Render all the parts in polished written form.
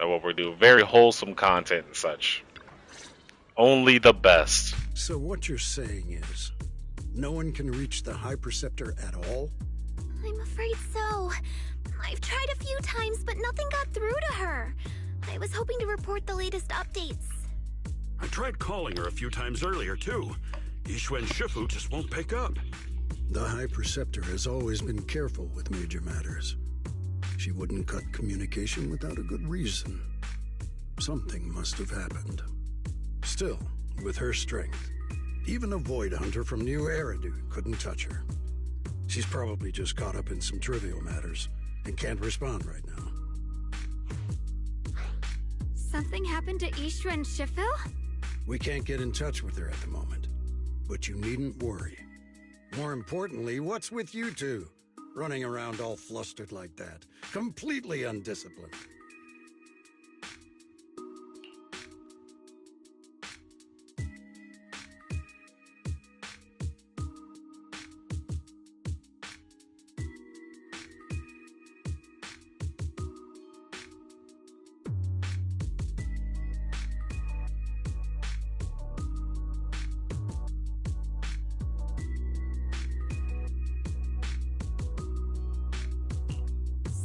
what we're doing. Very wholesome content and such. Only the best. So what you're saying is, no one can reach the High Preceptor at all? I'm afraid so. I've tried a few times, but nothing got through to her. I was hoping to report the latest updates. I tried calling her a few times earlier, too. Yixuan Shifu just won't pick up. The High Preceptor has always been careful with major matters. She wouldn't cut communication without a good reason. Something must have happened. Still, with her strength, even a Void Hunter from New Eridu couldn't touch her. She's probably just caught up in some trivial matters and can't respond right now. Something happened to Yixuan Shifu? We can't get in touch with her at the moment, but you needn't worry. More importantly, what's with you two? Running around all flustered like that, completely undisciplined.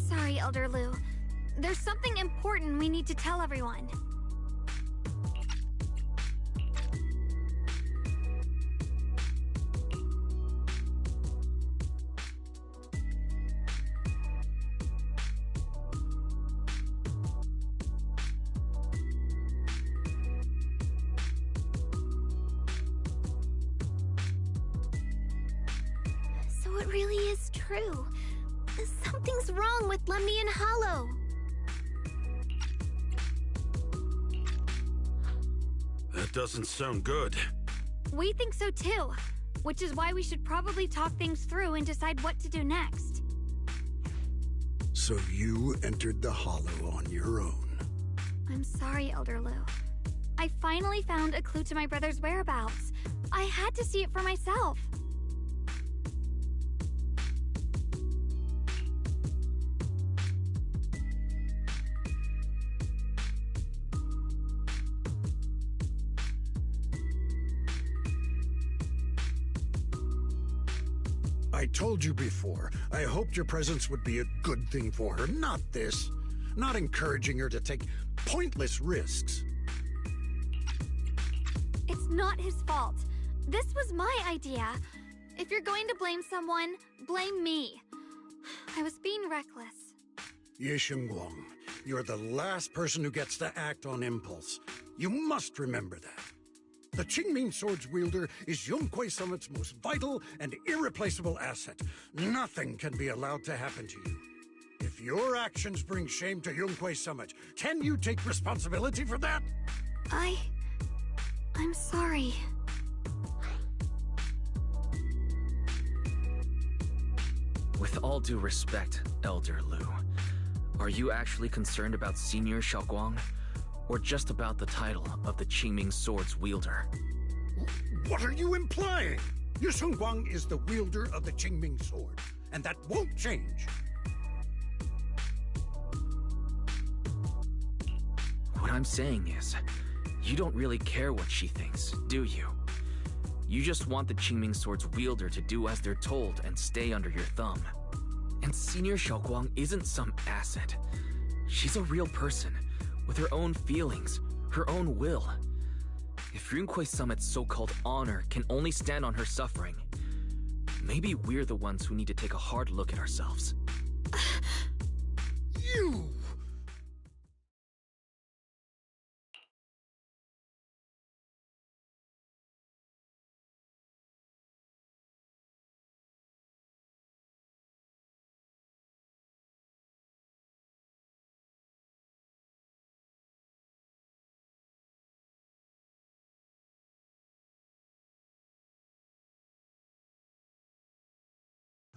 Sorry, Elder Lu. There's something important we need to tell everyone. So it really is true. Something's wrong with Lemnian Hollow. That doesn't sound good. We think so too, which is why we should probably talk things through and decide what to do next. So you entered the Hollow on your own. I'm sorry, Elder Lu. I finally found a clue to my brother's whereabouts. I had to see it for myself. I told you before, I hoped your presence would be a good thing for her, not this. Not encouraging her to take pointless risks. It's not his fault. This was my idea. If you're going to blame someone, blame me. I was being reckless. Ye Guang, you're the last person who gets to act on impulse. You must remember that. The Qingming Sword's wielder is Yonghui Summit's most vital and irreplaceable asset. Nothing can be allowed to happen to you. If your actions bring shame to Yonghui Summit, can you take responsibility for that? I'm sorry. With all due respect, Elder Lu, are you actually concerned about Senior Xiaoguang? Or just about the title of the Qingming Sword's wielder? What are you implying? Ye Guang is the wielder of the Qingming Sword, and that won't change. What I'm saying is, you don't really care what she thinks, do you? You just want the Qingming Sword's wielder to do as they're told and stay under your thumb. And Senior Xiaoguang isn't some asset. She's a real person, with her own feelings, her own will. If Yunhui Summit's so-called honor can only stand on her suffering, maybe we're the ones who need to take a hard look at ourselves. You!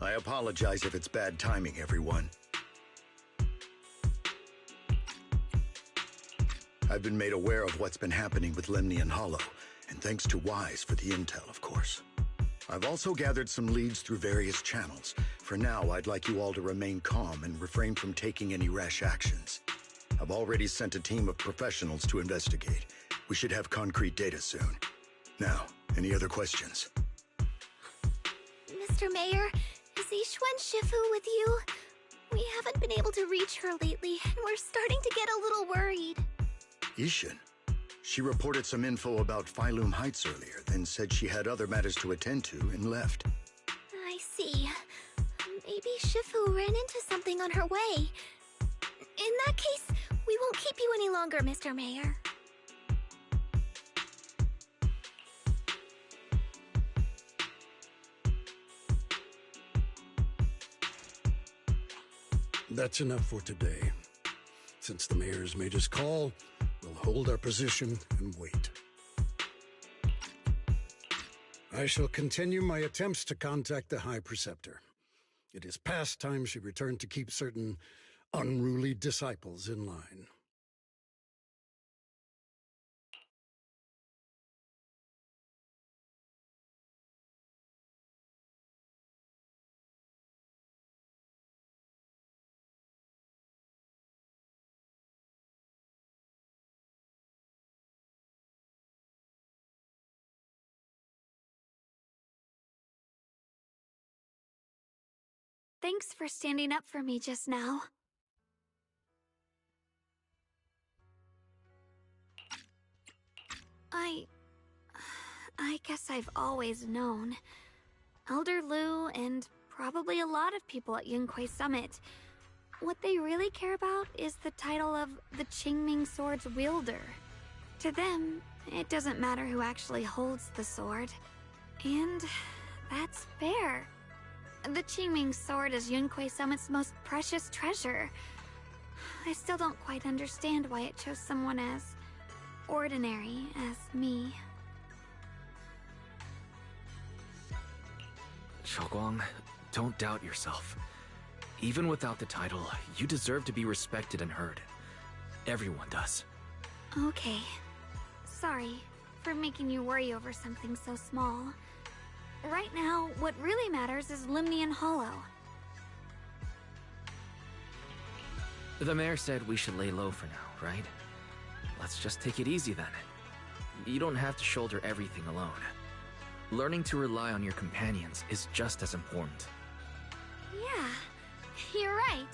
I apologize if it's bad timing, everyone. I've been made aware of what's been happening with Lemnian Hollow, and thanks to Wise for the intel, of course. I've also gathered some leads through various channels. For now, I'd like you all to remain calm and refrain from taking any rash actions. I've already sent a team of professionals to investigate. We should have concrete data soon. Now, any other questions? Mr. Mayor, is Ishwen Shifu with you? We haven't been able to reach her lately, and we're starting to get a little worried. Ishin? She reported some info about Phylum Heights earlier, then said she had other matters to attend to and left. I see. Maybe Shifu ran into something on her way. In that case, we won't keep you any longer, Mr. Mayor. That's enough for today. Since the mayor's made his call, we'll hold our position and wait. I shall continue my attempts to contact the High Preceptor. It is past time she returned to keep certain unruly disciples in line. Thanks for standing up for me just now. I guess I've always known. Elder Lu and probably a lot of people at Yunquei Summit, what they really care about is the title of the Qingming Sword's wielder. To them, it doesn't matter who actually holds the sword. And that's fair. The Qingming Sword is Yunquei Summit's most precious treasure. I still don't quite understand why it chose someone as ordinary as me. Xiaoguang, don't doubt yourself. Even without the title, you deserve to be respected and heard. Everyone does. Okay. Sorry for making you worry over something so small. Right now, what really matters is Limnian Hollow. The mayor said we should lay low for now, right? Let's just take it easy then. You don't have to shoulder everything alone. Learning to rely on your companions is just as important. Yeah, you're right.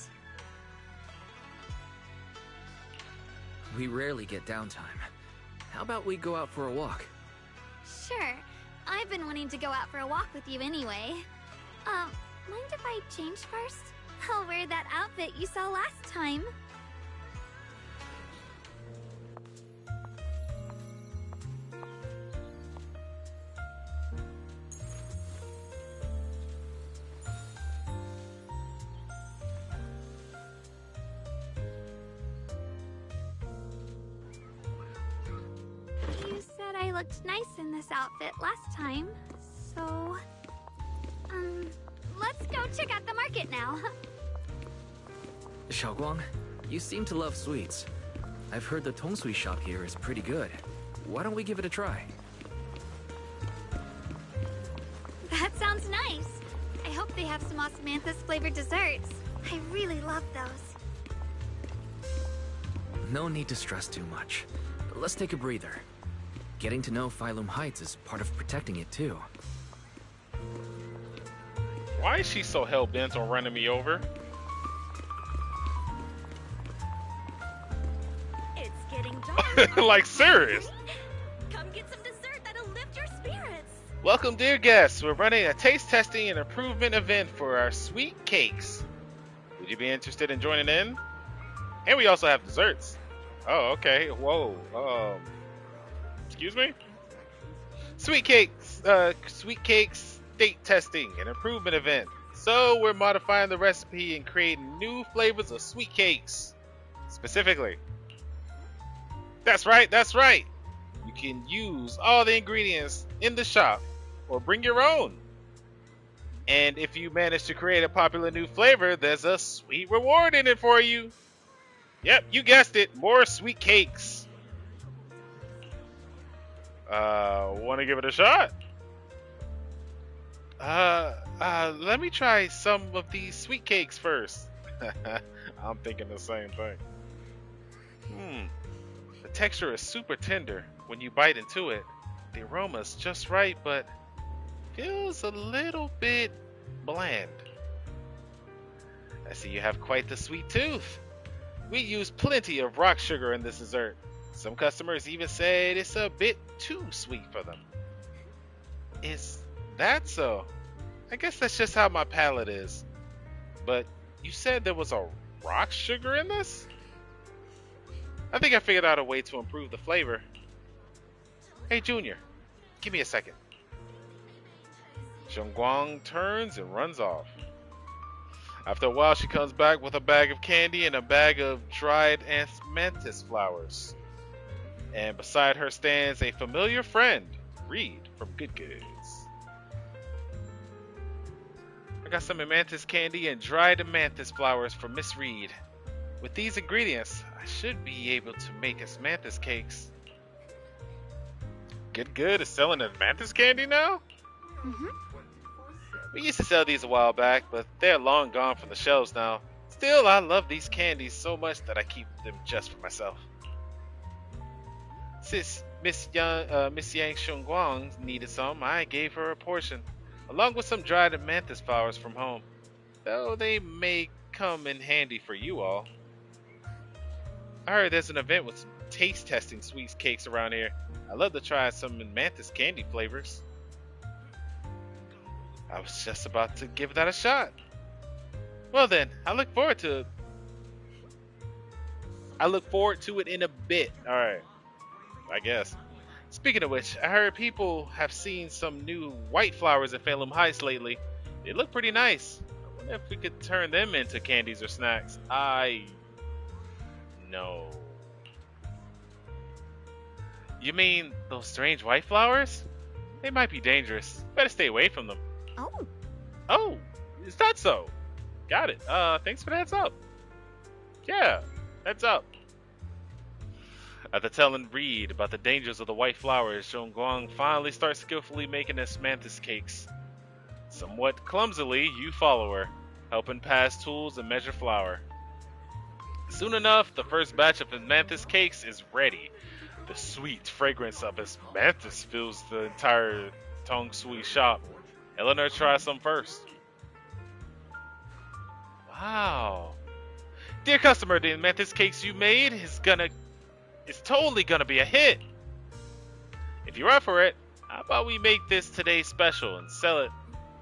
We rarely get downtime. How about we go out for a walk? Sure. I've been wanting to go out for a walk with you anyway. Mind if I change first? I'll wear that outfit you saw last time. You said I looked nice in this outfit last time, so... let's go check out the market now. Xiaoguang, you seem to love sweets. I've heard the Tongsui shop here is pretty good. Why don't we give it a try? That sounds nice. I hope they have some osmanthus flavored desserts. I really love those. No need to stress too much. Let's take a breather. Getting to know Phylum Heights is part of protecting it too. Why is she so hell-bent on running me over? It's getting dark. Like, serious. Come get some dessert that'll lift your spirits. Welcome, dear guests. We're running a taste testing and improvement event for our sweet cakes. Would you be interested in joining in? And we also have desserts. Oh, okay. Whoa. Excuse me? Sweet cakes state testing and improvement event. So we're modifying the recipe and creating new flavors of sweet cakes. Specifically. That's right. You can use all the ingredients in the shop or bring your own. And if you manage to create a popular new flavor, there's a sweet reward in it for you. Yep, you guessed it. More sweet cakes. Want to give it a shot? Let me try some of these sweet cakes first. I'm thinking the same thing. texture is super tender when you bite into it. The aroma is just right, but feels a little bit bland. I see you have quite the sweet tooth. We use plenty of rock sugar in this dessert. Some customers even said it's a bit too sweet for them. Is that so? I guess that's just how my palate is. But you said there was a rock sugar in this? I think I figured out a way to improve the flavor. Hey, Junior, give me a second. Zhongguang turns and runs off. After a while, she comes back with a bag of candy and a bag of dried mantis flowers. And beside her stands a familiar friend, Reed from Good Goods. I got some mantis candy and dried mantis flowers for Miss Reed. With these ingredients, I should be able to make us mantis cakes. Good is selling a mantis candy now? Mm-hmm. We used to sell these a while back, but they're long gone from the shelves now. Still, I love these candies so much that I keep them just for myself. Since Miss Yang Shunguang needed some, I gave her a portion, along with some dried mantis flowers from home, though they may come in handy for you all. I heard there's an event with some taste testing sweet cakes around here. I'd love to try some mantis candy flavors. I was just about to give that a shot. Well then, I look forward to it in a bit. Alright, I guess. Speaking of which, I heard people have seen some new white flowers at Phelan Heights lately. They look pretty nice. I wonder if we could turn them into candies or snacks. No. You mean those strange white flowers? They might be dangerous. Better stay away from them. Oh, is that so? Got it. Thanks for the heads up. Yeah, heads up. After telling Reed about the dangers of the white flowers, Zhongguang finally starts skillfully making his mantis cakes. Somewhat clumsily, you follow her, helping pass tools and measure flour. Soon enough, the first batch of his mantis cakes is ready. The sweet fragrance of his mantis fills the entire Tong Sui shop. Eleanor tries some first. Wow. Dear customer, the mantis cakes you made is totally gonna be a hit. If you're up for it, how about we make this today's special and sell it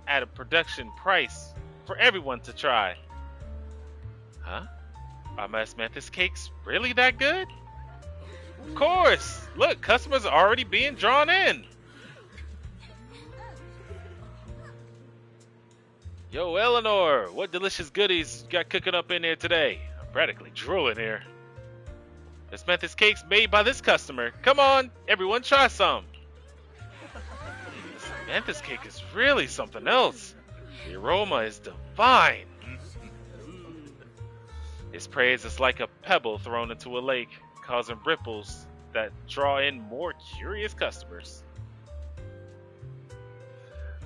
at a production price for everyone to try? Huh? Are my mantis cakes really that good? Of course! Look, customers are already being drawn in. Yo, Eleanor, what delicious goodies you got cooking up in there today? I'm practically drooling here. This mantis cake's made by this customer. Come on, everyone, try some. This mantis cake is really something else. The aroma is divine. Its praise is like a pebble thrown into a lake, causing ripples that draw in more curious customers.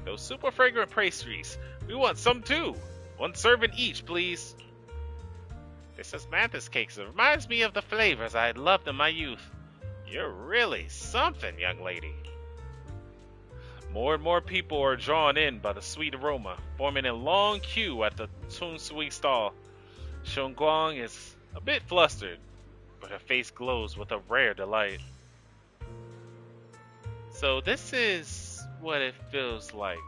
Those super fragrant pastries. We want some too. 1 serving each, please. This is mantis cakes. It reminds me of the flavors I loved in my youth. You're really something, young lady. More and more people are drawn in by the sweet aroma, forming a long queue at the Tun Sui stall. Shunguang is a bit flustered, but her face glows with a rare delight. So this is what it feels like.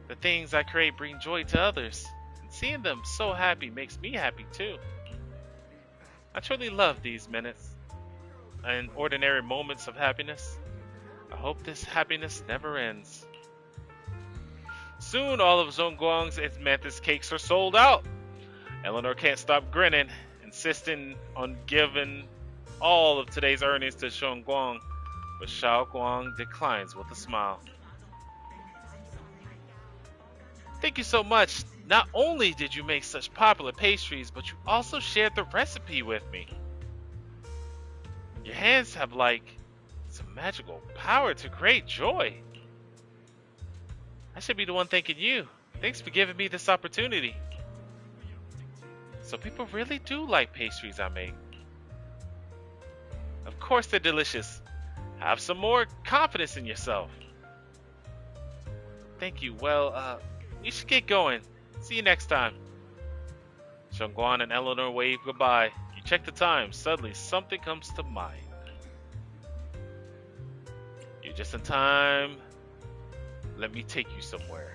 The things I create bring joy to others, and seeing them so happy makes me happy too. I truly love these minutes and ordinary moments of happiness. I hope this happiness never ends. Soon all of Zhongguang's and mantis cakes are sold out. Eleanor can't stop grinning, insisting on giving all of today's earnings to Zhongguang, but Xiaoguang declines with a smile. Thank you so much. Not only did you make such popular pastries, but you also shared the recipe with me. Your hands have like some magical power to create joy. I should be the one thanking you. Thanks for giving me this opportunity. So people really do like pastries I make. Of course they're delicious. Have some more confidence in yourself. Thank you. Well, we should get going. See you next time. Xiongguan and Eleanor wave goodbye. You check the time. Suddenly, something comes to mind. You're just in time. Let me take you somewhere.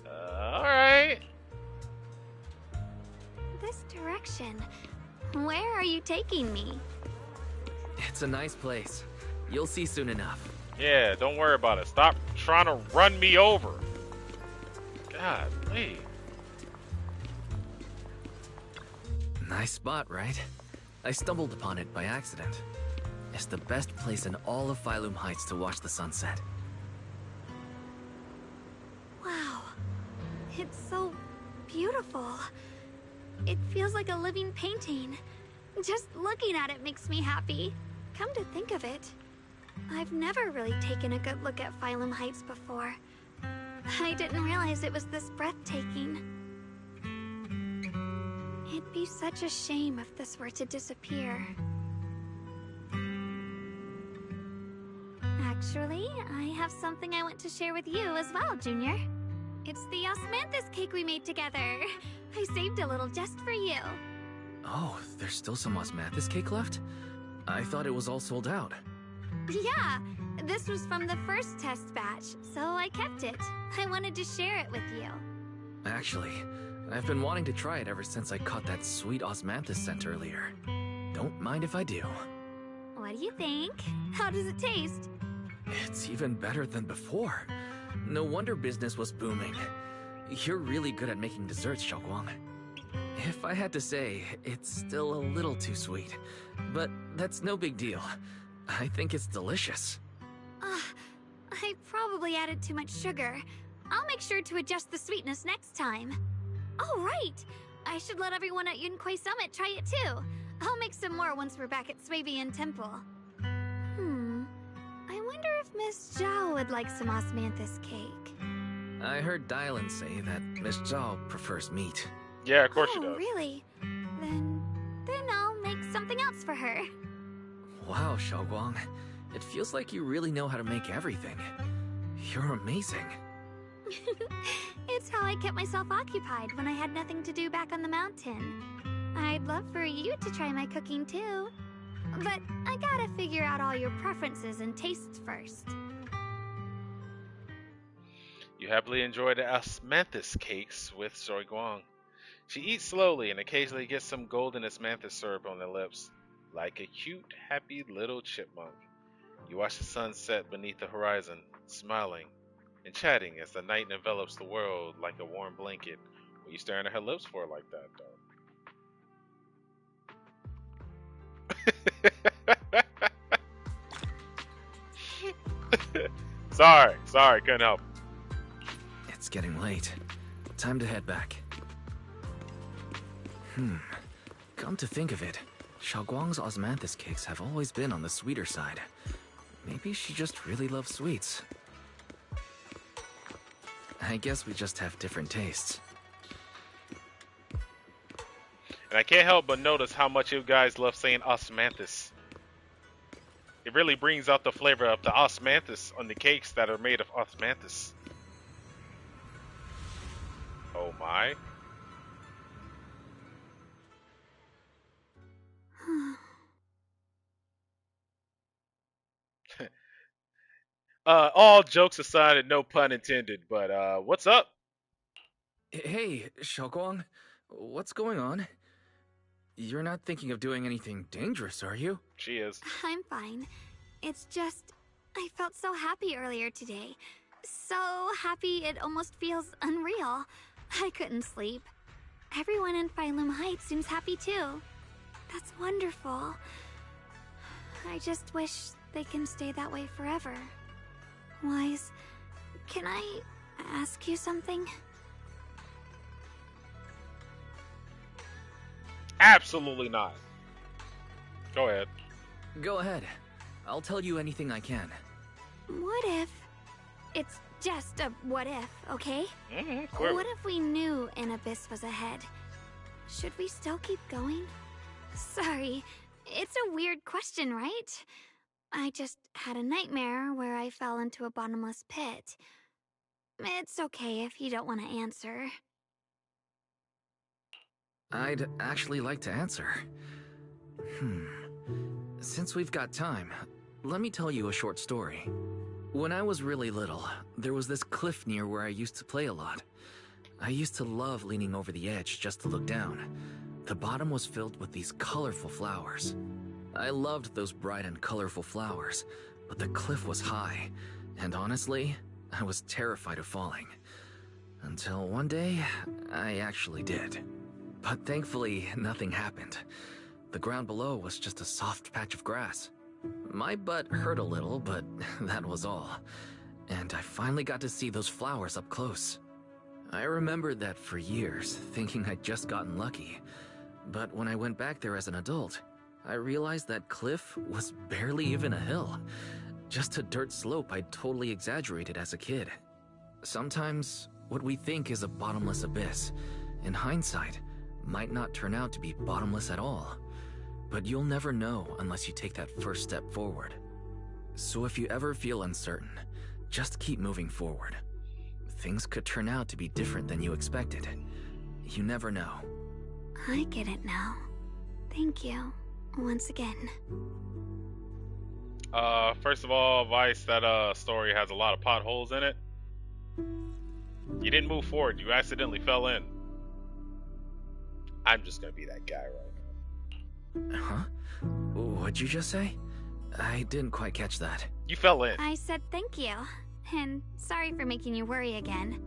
Alright. This direction. Where are you taking me? It's a nice place. You'll see soon enough. Yeah, don't worry about it. Stop trying to run me over. God, wait. Nice spot, right? I stumbled upon it by accident. It's the best place in all of Phylum Heights to watch the sunset. Wow. It's so beautiful. It feels like a living painting. Just looking at it makes me happy. Come to think of it, I've never really taken a good look at Phylum Heights before. I didn't realize it was this breathtaking. It'd be such a shame if this were to disappear. Actually, I have something I want to share with you as well, Junior. It's the osmanthus cake we made together. I saved a little just for you. Oh, there's still some osmanthus cake left? I thought it was all sold out. Yeah, this was from the first test batch, so I kept it. I wanted to share it with you. Actually, I've been wanting to try it ever since I caught that sweet osmanthus scent earlier. Don't mind if I do. What do you think? How does it taste? It's even better than before. No wonder business was booming. You're really good at making desserts, Xiaoguang. If I had to say, it's still a little too sweet. But that's no big deal. I think it's delicious. I probably added too much sugar. I'll make sure to adjust the sweetness next time. Oh, right! I should let everyone at Yunquei Summit try it too. I'll make some more once we're back at Swabian Temple. I wonder if Miss Zhao would like some osmanthus cake. I heard Dylan say that Miss Zhao prefers meat. Yeah, of course she Oh, does. really? Then I'll make something else for her. Wow, Xiaoguang. It feels like you really know how to make everything. You're amazing. It's how I kept myself occupied when I had nothing to do back on the mountain. I'd love for you to try my cooking too. But I gotta figure out all your preferences and tastes first. You happily enjoy the osmanthus cakes with Xiongguang. She eats slowly and occasionally gets some golden osmanthus syrup on her lips, like a cute, happy little chipmunk. You watch the sun set beneath the horizon, smiling and chatting as the night envelops the world like a warm blanket. What are you staring at her lips for like that, though? Sorry, couldn't help. It's getting late. Time to head back. Come to think of it, Xiaoguang's osmanthus cakes have always been on the sweeter side. Maybe she just really loves sweets. I guess we just have different tastes. And I can't help but notice how much you guys love saying osmanthus. It really brings out the flavor of the osmanthus on the cakes that are made of osmanthus. Oh my. All jokes aside and no pun intended, but what's up? Hey, Xiaoguang, what's going on? You're not thinking of doing anything dangerous, are you? She is. I'm fine. It's just, I felt so happy earlier today. So happy it almost feels unreal. I couldn't sleep. Everyone in Phylum Heights seems happy too. That's wonderful. I just wish they can stay that way forever. Wise, can I ask you something? Absolutely not. Go ahead. Go ahead. I'll tell you anything I can. What if... It's just a what if, okay? Clearly. What if we knew an abyss was ahead? Should we still keep going? Sorry, It's a weird question, right? I just had a nightmare where I fell into a bottomless pit. It's okay if you don't want to answer. I'd actually like to answer. Since we've got time, let me tell you a short story. When I was really little, there was this cliff near where I used to play a lot. I used to love leaning over the edge just to look down. The bottom was filled with these colorful flowers. I loved those bright and colorful flowers, but the cliff was high, and honestly, I was terrified of falling. Until one day, I actually did. But thankfully, nothing happened. The ground below was just a soft patch of grass. My butt hurt a little, but that was all. And I finally got to see those flowers up close. I remembered that for years, thinking I'd just gotten lucky. But when I went back there as an adult, I realized that cliff was barely even a hill. Just a dirt slope I'd totally exaggerated as a kid. Sometimes, what we think is a bottomless abyss, in hindsight, might not turn out to be bottomless at all. But you'll never know unless you take that first step forward. So if you ever feel uncertain, just keep moving forward. Things could turn out to be different than you expected. You never know. I get it now. Thank you, once again. First of all, Vice, that story has a lot of potholes in it. You didn't move forward, you accidentally fell in. I'm just gonna be that guy right now. Huh? What'd you just say? I didn't quite catch that. You fell in. I said thank you, and sorry for making you worry again.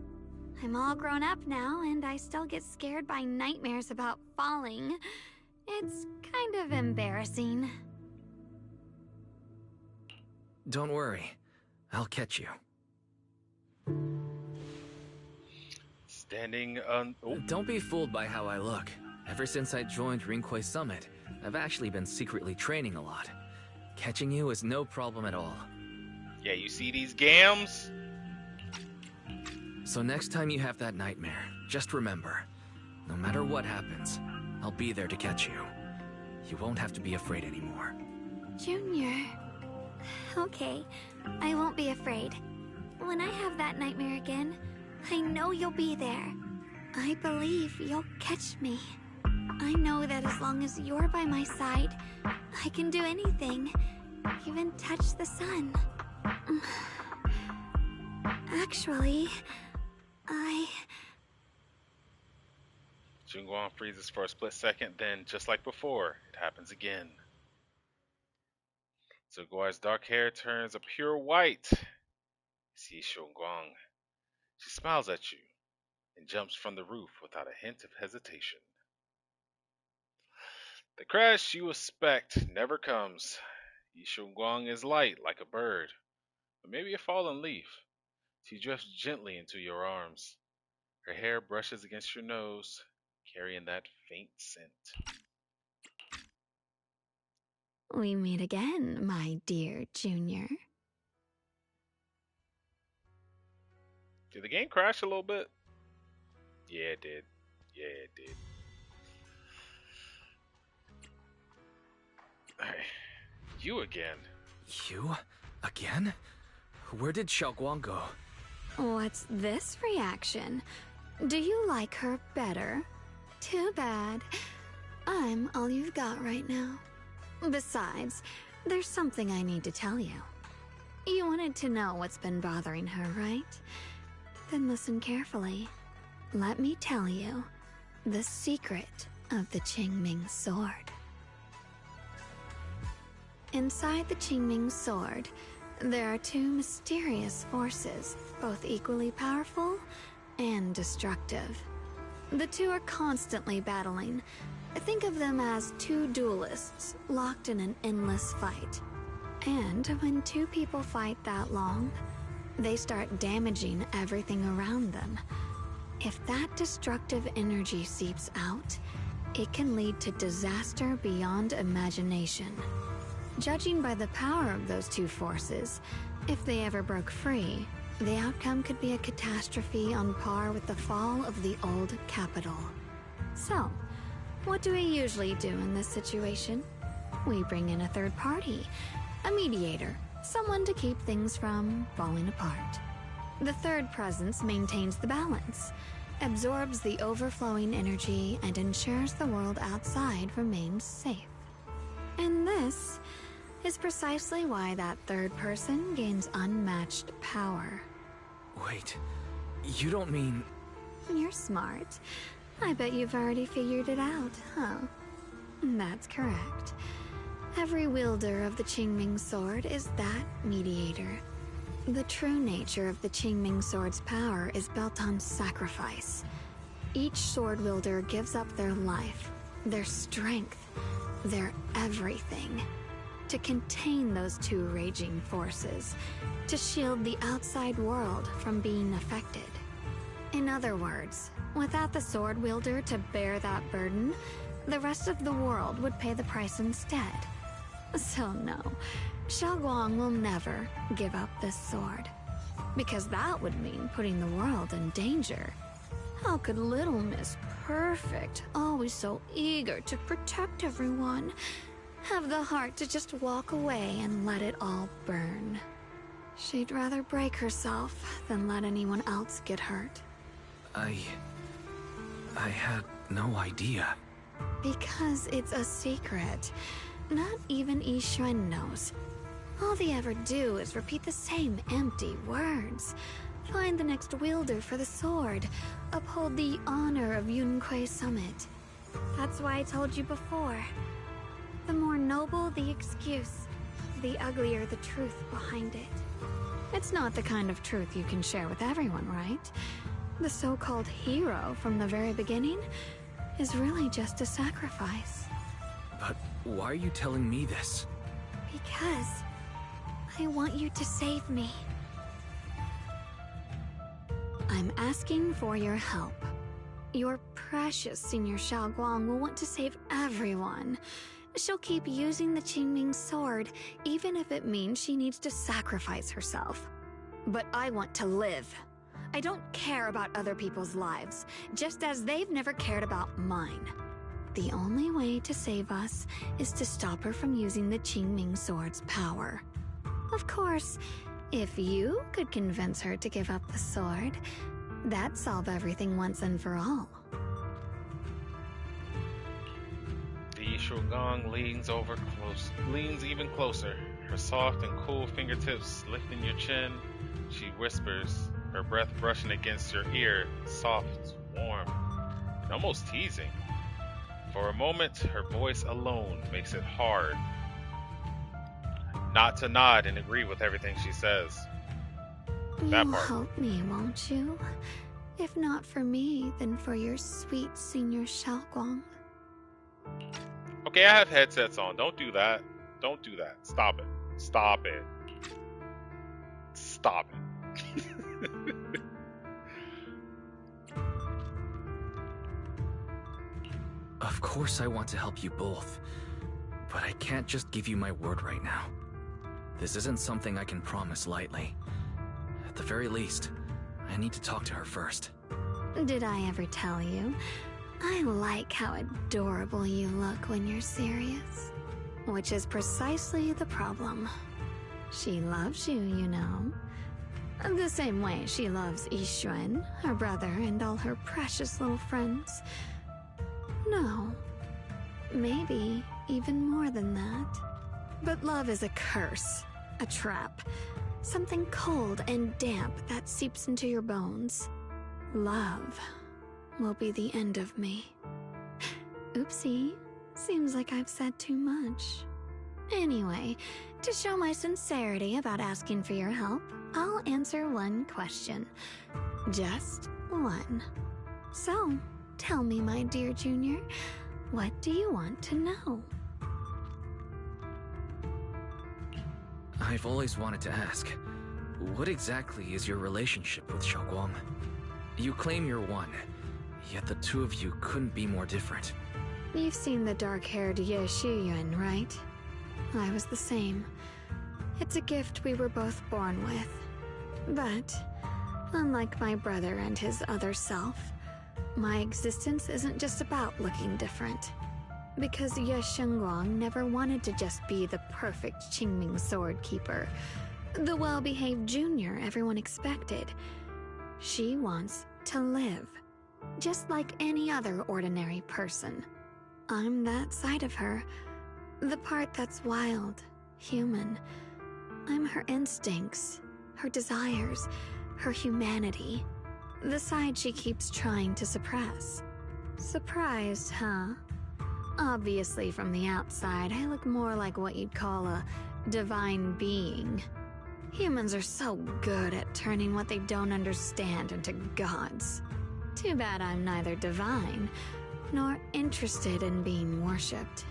I'm all grown up now, and I still get scared by nightmares about falling. It's kind of embarrassing. Don't worry. I'll catch you. Standing on... Oh. Don't be fooled by how I look. Ever since I joined Rinkway Summit, I've actually been secretly training a lot. Catching you is no problem at all. Yeah, you see these gams? So next time you have that nightmare, just remember, no matter what happens, I'll be there to catch you. You won't have to be afraid anymore. Junior. Okay, I won't be afraid. When I have that nightmare again, I know you'll be there. I believe you'll catch me. I know that as long as you're by my side, I can do anything, even touch the sun. Actually, Junguan freezes for a split second, then, just like before, it happens again. Zuguar's dark hair turns a pure white. You see Shunguang. She smiles at you and jumps from the roof without a hint of hesitation. The crash you expect never comes. Yishunguang is light like a bird, or maybe a fallen leaf. She drifts gently into your arms. Her hair brushes against your nose, carrying that faint scent. we meet again, my dear Junior. Did the game crash a little bit? Yeah, it did. Yeah, it did. Alright. You again. You? Again? Where did Xiaoguang go? What's this reaction? Do you like her better? Too bad. I'm all you've got right now. Besides, there's something I need to tell you. You wanted to know what's been bothering her, right? Then listen carefully. Let me tell you the secret of the Qingming sword. Inside the Qingming sword, there are two mysterious forces, both equally powerful and destructive. The two are constantly battling. Think of them as two duelists locked in an endless fight. And when two people fight that long, they start damaging everything around them. If that destructive energy seeps out, it can lead to disaster beyond imagination. Judging by the power of those two forces, if they ever broke free, the outcome could be a catastrophe on par with the fall of the old capital. So, what do we usually do in this situation? we bring in a third party, a mediator, someone to keep things from falling apart. The third presence maintains the balance, absorbs the overflowing energy, and ensures the world outside remains safe. And this is precisely why that third person gains unmatched power. Wait, you don't mean... You're smart. I bet you've already figured it out, huh? That's correct. Every wielder of the Qingming sword is that mediator. The true nature of the Qingming sword's power is built on sacrifice. Each sword wielder gives up their life, their strength, their everything, to contain those two raging forces, to shield the outside world from being affected. In other words, without the sword wielder to bear that burden, the rest of the world would pay the price instead. So no, Xiaoguang will never give up this sword, because that would mean putting the world in danger. How could little Miss Perfect, always so eager to protect everyone, have the heart to just walk away and let it all burn? She'd rather break herself than let anyone else get hurt. I had no idea. Because it's a secret. Not even Yixuan knows. All they ever do is repeat the same empty words. Find the next wielder for the sword. Uphold the honor of Yunquei Summit. That's why I told you before. The more noble the excuse, the uglier the truth behind it. It's not the kind of truth you can share with everyone, right? The so-called hero from the very beginning is really just a sacrifice. But why are you telling me this? Because I want you to save me. I'm asking for your help. Your precious Senior Xiaoguang will want to save everyone. She'll keep using the Qingming sword, even if it means she needs to sacrifice herself. But I want to live. I don't care about other people's lives, just as they've never cared about mine. The only way to save us is to stop her from using the Qingming sword's power. Of course, if you could convince her to give up the sword, that'd solve everything once and for all. The Xiaoguang leans even closer, her soft and cool fingertips lifting your chin. She whispers, her breath brushing against your ear, soft, warm, and almost teasing. For a moment, her voice alone makes it hard not to nod and agree with everything she says. That You'll part. help me, won't you? If not for me, then for your sweet Senior Xiaoguang. Okay, I have headsets on. Don't do that. Don't do that. Stop it. Stop it. Stop it. Of course I want to help you both, but I can't just give you my word right now. This isn't something I can promise lightly. At the very least, I need to talk to her first. Did I ever tell you? I like how adorable you look when you're serious. Which is precisely the problem. She loves you, you know. The same way she loves Yixuan, her brother, and all her precious little friends. No. Maybe even more than that. But love is a curse, a trap. Something cold and damp that seeps into your bones. Love will be the end of me. Oopsie. Seems like I've said too much. Anyway, to show my sincerity about asking for your help, I'll answer one question. Just one. So, tell me, my dear Junior, what do you want to know? I've always wanted to ask, what exactly is your relationship with Xiaoguang? You claim you're one, yet the two of you couldn't be more different. You've seen the dark-haired Ye Shiyuan, right? I was the same. It's a gift we were both born with. But, unlike my brother and his other self, my existence isn't just about looking different. Because Ye Shengguang never wanted to just be the perfect Qingming sword keeper, the well-behaved junior everyone expected. She wants to live, just like any other ordinary person. I'm that side of her, the part that's wild, human. I'm her instincts, her desires, her humanity, the side she keeps trying to suppress. Surprised, huh? Obviously, from the outside, I look more like what you'd call a divine being. Humans are so good at turning what they don't understand into gods. Too bad I'm neither divine, nor interested in being worshipped.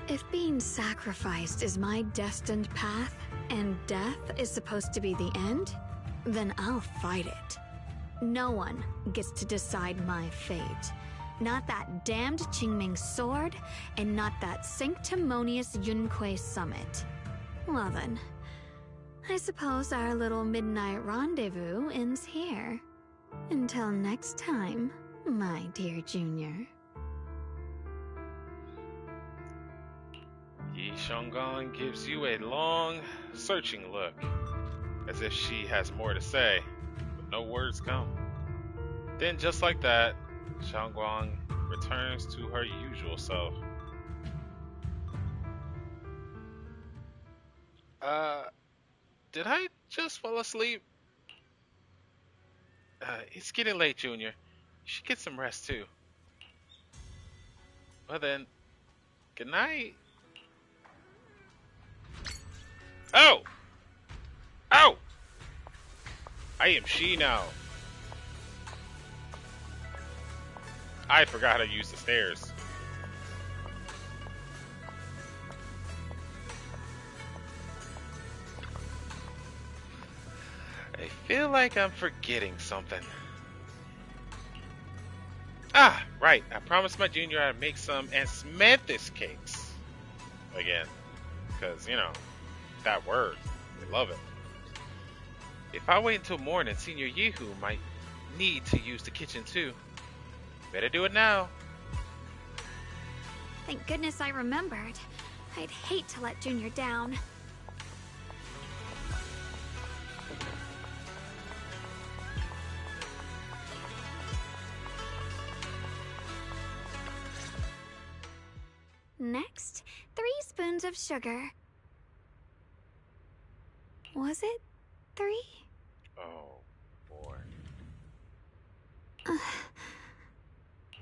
If being sacrificed is my destined path, and death is supposed to be the end, then I'll fight it. No one gets to decide my fate. Not that damned Qingming sword, and not that sanctimonious Yunque summit. Well then, I suppose our little midnight rendezvous ends here. Until next time, my dear Junior. Yi Shengguang gives you a long, searching look, as if she has more to say, but no words come. Then, just like that, Shengguang returns to her usual self. Did I just fall asleep? It's getting late, Junior. You should get some rest, too. Well then, good night. Oh! Oh! I am she now. I forgot how to use the stairs. I feel like I'm forgetting something. Ah, right. I promised my junior I'd make some Asmanthus cakes. Again. Because, you know, that word. They love it. If I wait until morning, Senior Yehu might need to use the kitchen too. Better do it now. Thank goodness I remembered. I'd hate to let Junior down. Next, 3 spoons of sugar. Was it 3? Oh, boy.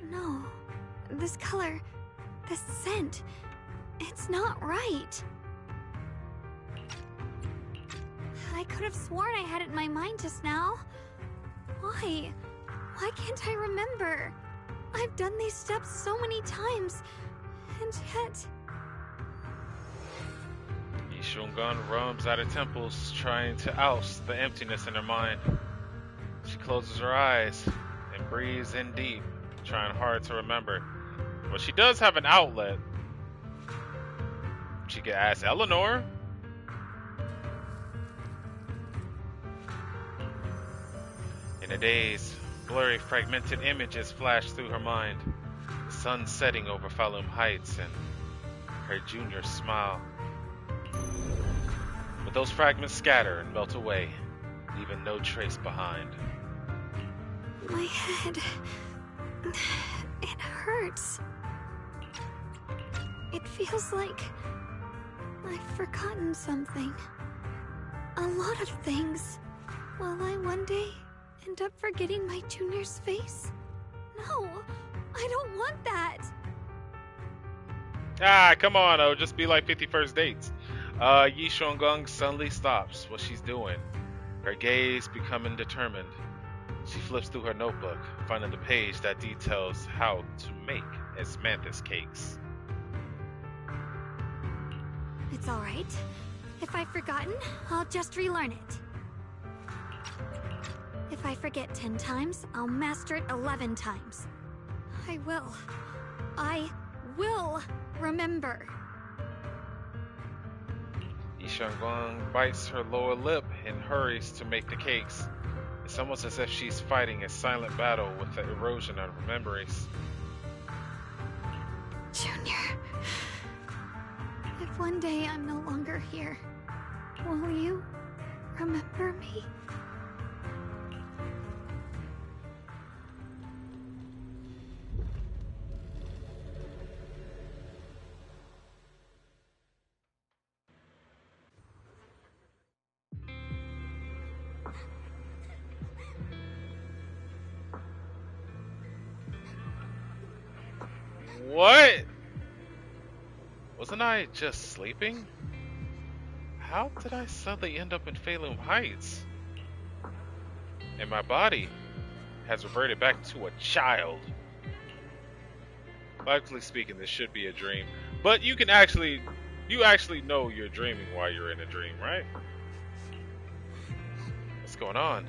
No. This color, this scent, it's not right. I could have sworn I had it in my mind just now. Why? Why can't I remember? I've done these steps so many times, and yet... Yi Shengguang rubs at her temples, trying to oust the emptiness in her mind. She closes her eyes and breathes in deep, trying hard to remember. But she does have an outlet. She could ask Eleanor. In a daze, blurry, fragmented images flash through her mind. The sun setting over Falun Heights and her junior's smile. But those fragments scatter and melt away, leaving no trace behind. My head... it hurts. It feels like... I've forgotten something. A lot of things. Will I one day end up forgetting my junior's face? No, I don't want that. Ah, come on, oh, just be like 51st dates. Yi Shengguang suddenly stops what she's doing, her gaze becoming determined. She flips through her notebook, finding the page that details how to make Asmanthus cakes. It's alright. If I've forgotten, I'll just relearn it. If I forget 10 times, I'll master it 11 times. I will remember. Yi Shengguang bites her lower lip and hurries to make the cakes. It's almost as if she's fighting a silent battle with the erosion of her memories. Junior, If one day I'm no longer here, will you remember me? What? Wasn't I just sleeping? How did I suddenly end up in Phalum Heights? And my body has reverted back to a child. Logically speaking, this should be a dream. But you actually know you're dreaming while you're in a dream, right? What's going on?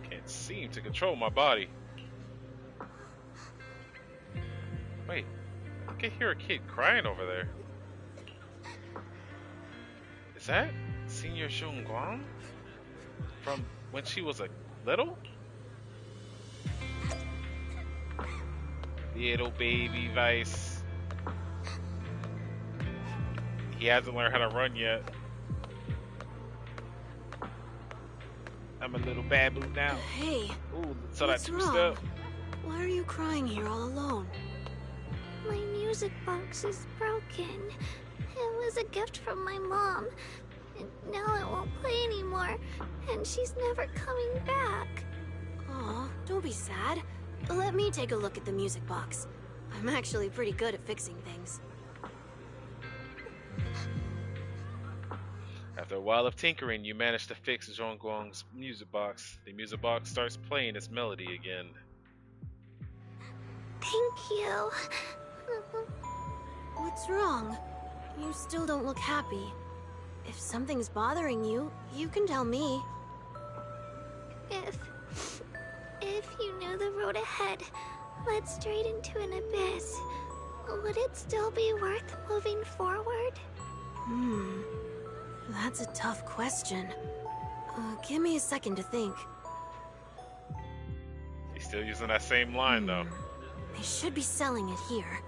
Can't seem to control my body. Wait, I can hear a kid crying over there. Is that Senior Shun Guang? From when she was a little? Little baby Vice. He hasn't learned how to run yet. I'm a little babu now. Hey, Ooh, so what's that wrong? two-step. Why are you crying here all alone? My music box is broken. It was a gift from my mom. And now it won't play anymore. And she's never coming back. Aw, don't be sad. Let me take a look at the music box. I'm actually pretty good at fixing things. After a while of tinkering, you manage to fix Zhongguang's music box. The music box starts playing its melody again. Thank you. What's wrong? You still don't look happy. If something's bothering you, you can tell me. If you knew the road ahead led straight into an abyss, would it still be worth moving forward? That's a tough question. Give me a second to think. He's still using that same line, though. They should be selling it here.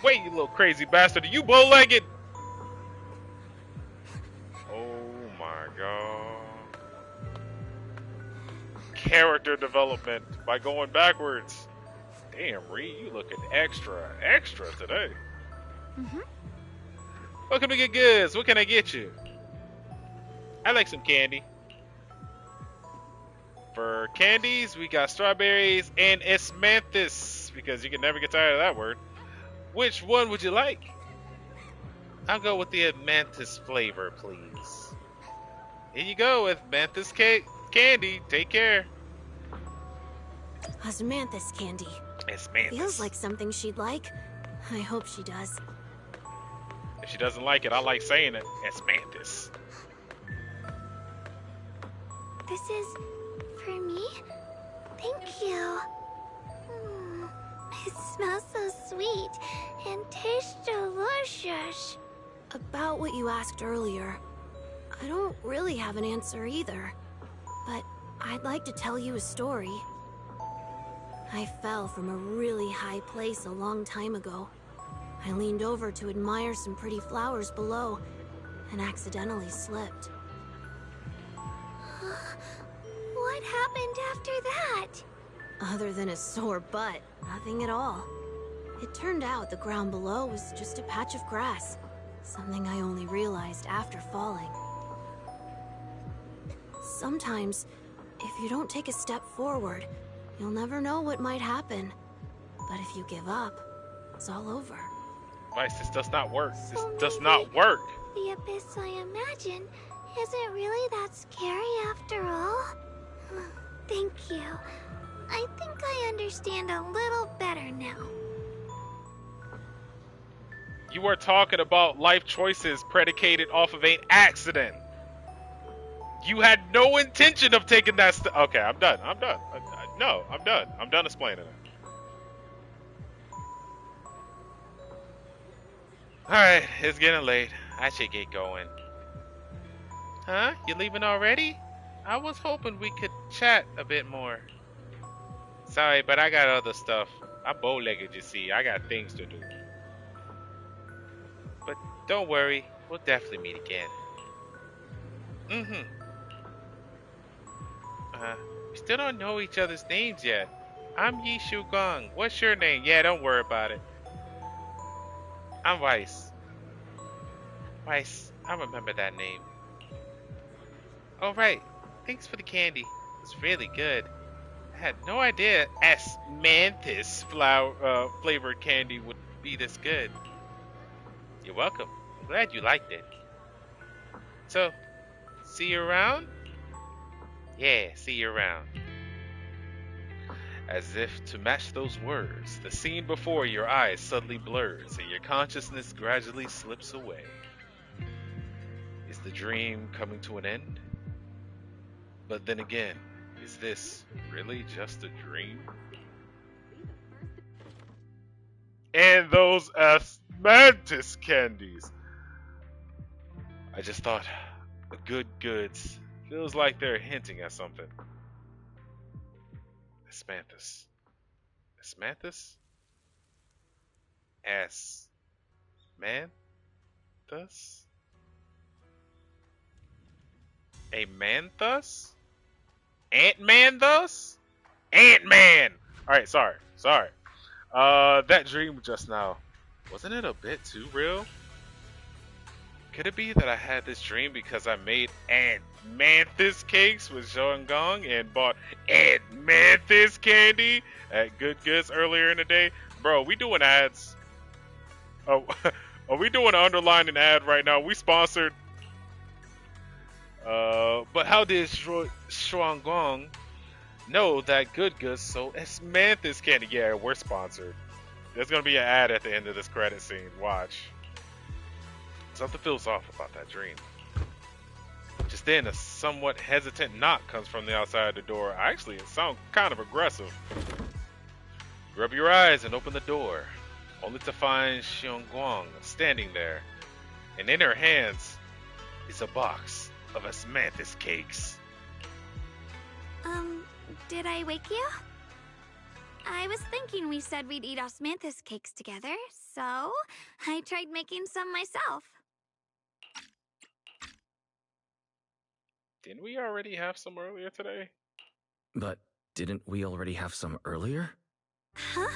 Wait, you little crazy bastard. Are you bow-legged? Oh my god. Character development by going backwards. Damn, Ree, you looking extra today. Welcome to Get Goods. What can I get you? I like some candy. For candies, we got strawberries and esmanthus, because you can never get tired of that word. Which one would you like? I'll go with the mantis flavor, please. Here you go with mantis candy. Take care. Osmanthus candy. Osmanthus. Feels like something she'd like. I hope she does. If she doesn't like it, I like saying it. Osmanthus. This is for me? Thank you. It smells so sweet and tastes delicious. About what you asked earlier, I don't really have an answer either. But I'd like to tell you a story. I fell from a really high place a long time ago. I leaned over to admire some pretty flowers below and accidentally slipped. What happened after that? Other than a sore butt, nothing at all. It turned out the ground below was just a patch of grass, something I only realized after falling. Sometimes, if you don't take a step forward, you'll never know what might happen. But if you give up, it's all over. Vice, this does not work. This So does maybe not work. The abyss I imagine isn't really that scary after all. Thank you. I think I understand a little better now. You are talking about life choices predicated off of an accident. You had no intention of taking that step. Okay, I'm done. No, I'm done. I'm done explaining it. Alright, it's getting late. I should get going. Huh? You leaving already? I was hoping we could chat a bit more. Sorry, but I got other stuff. I'm bow-legged, you see. I got things to do. But don't worry, we'll definitely meet again. We still don't know each other's names yet. I'm Yi Shu Gong. What's your name? Yeah, don't worry about it. I'm Weiss. Weiss, I remember that name. Oh, right. Thanks for the candy. It's really good. I had no idea Asmanthus flavored candy would be this good. You're welcome. I'm glad you liked it. So, see you around? Yeah, see you around. As if to match those words, the scene before your eyes suddenly blurs and your consciousness gradually slips away. Is the dream coming to an end? But then again, is this really just a dream? And those Asmantis candies. I just thought, the good goods feels like they're hinting at something. Asmanthus. Asmanthus? Asmanthus? A man-thus? Ant-Man thus? Ant-Man! Alright, sorry. That dream just now, wasn't it a bit too real? Could it be that I had this dream because I made Ant-Manthus cakes with Zhong Gong and bought Ant-Manthus candy at Good Goods earlier in the day? Bro, we doing ads. Oh, are we doing an underlining ad right now? We sponsored. But how did Zhong Gong know that Good Goods sold Asmanthus candy? Yeah, we're sponsored. There's gonna be an ad at the end of this credit scene. Watch. Something feels off about that dream. Just then, a somewhat hesitant knock comes from the outside the door. Actually, it sounds kind of aggressive. Rub your eyes and open the door, only to find Xiong Guang standing there. And in her hands is a box of Asmanthus cakes. Did I wake you? I was thinking we said we'd eat osmanthus cakes together, so I tried making some myself. Didn't we already have some earlier today? But didn't we already have some earlier? Huh?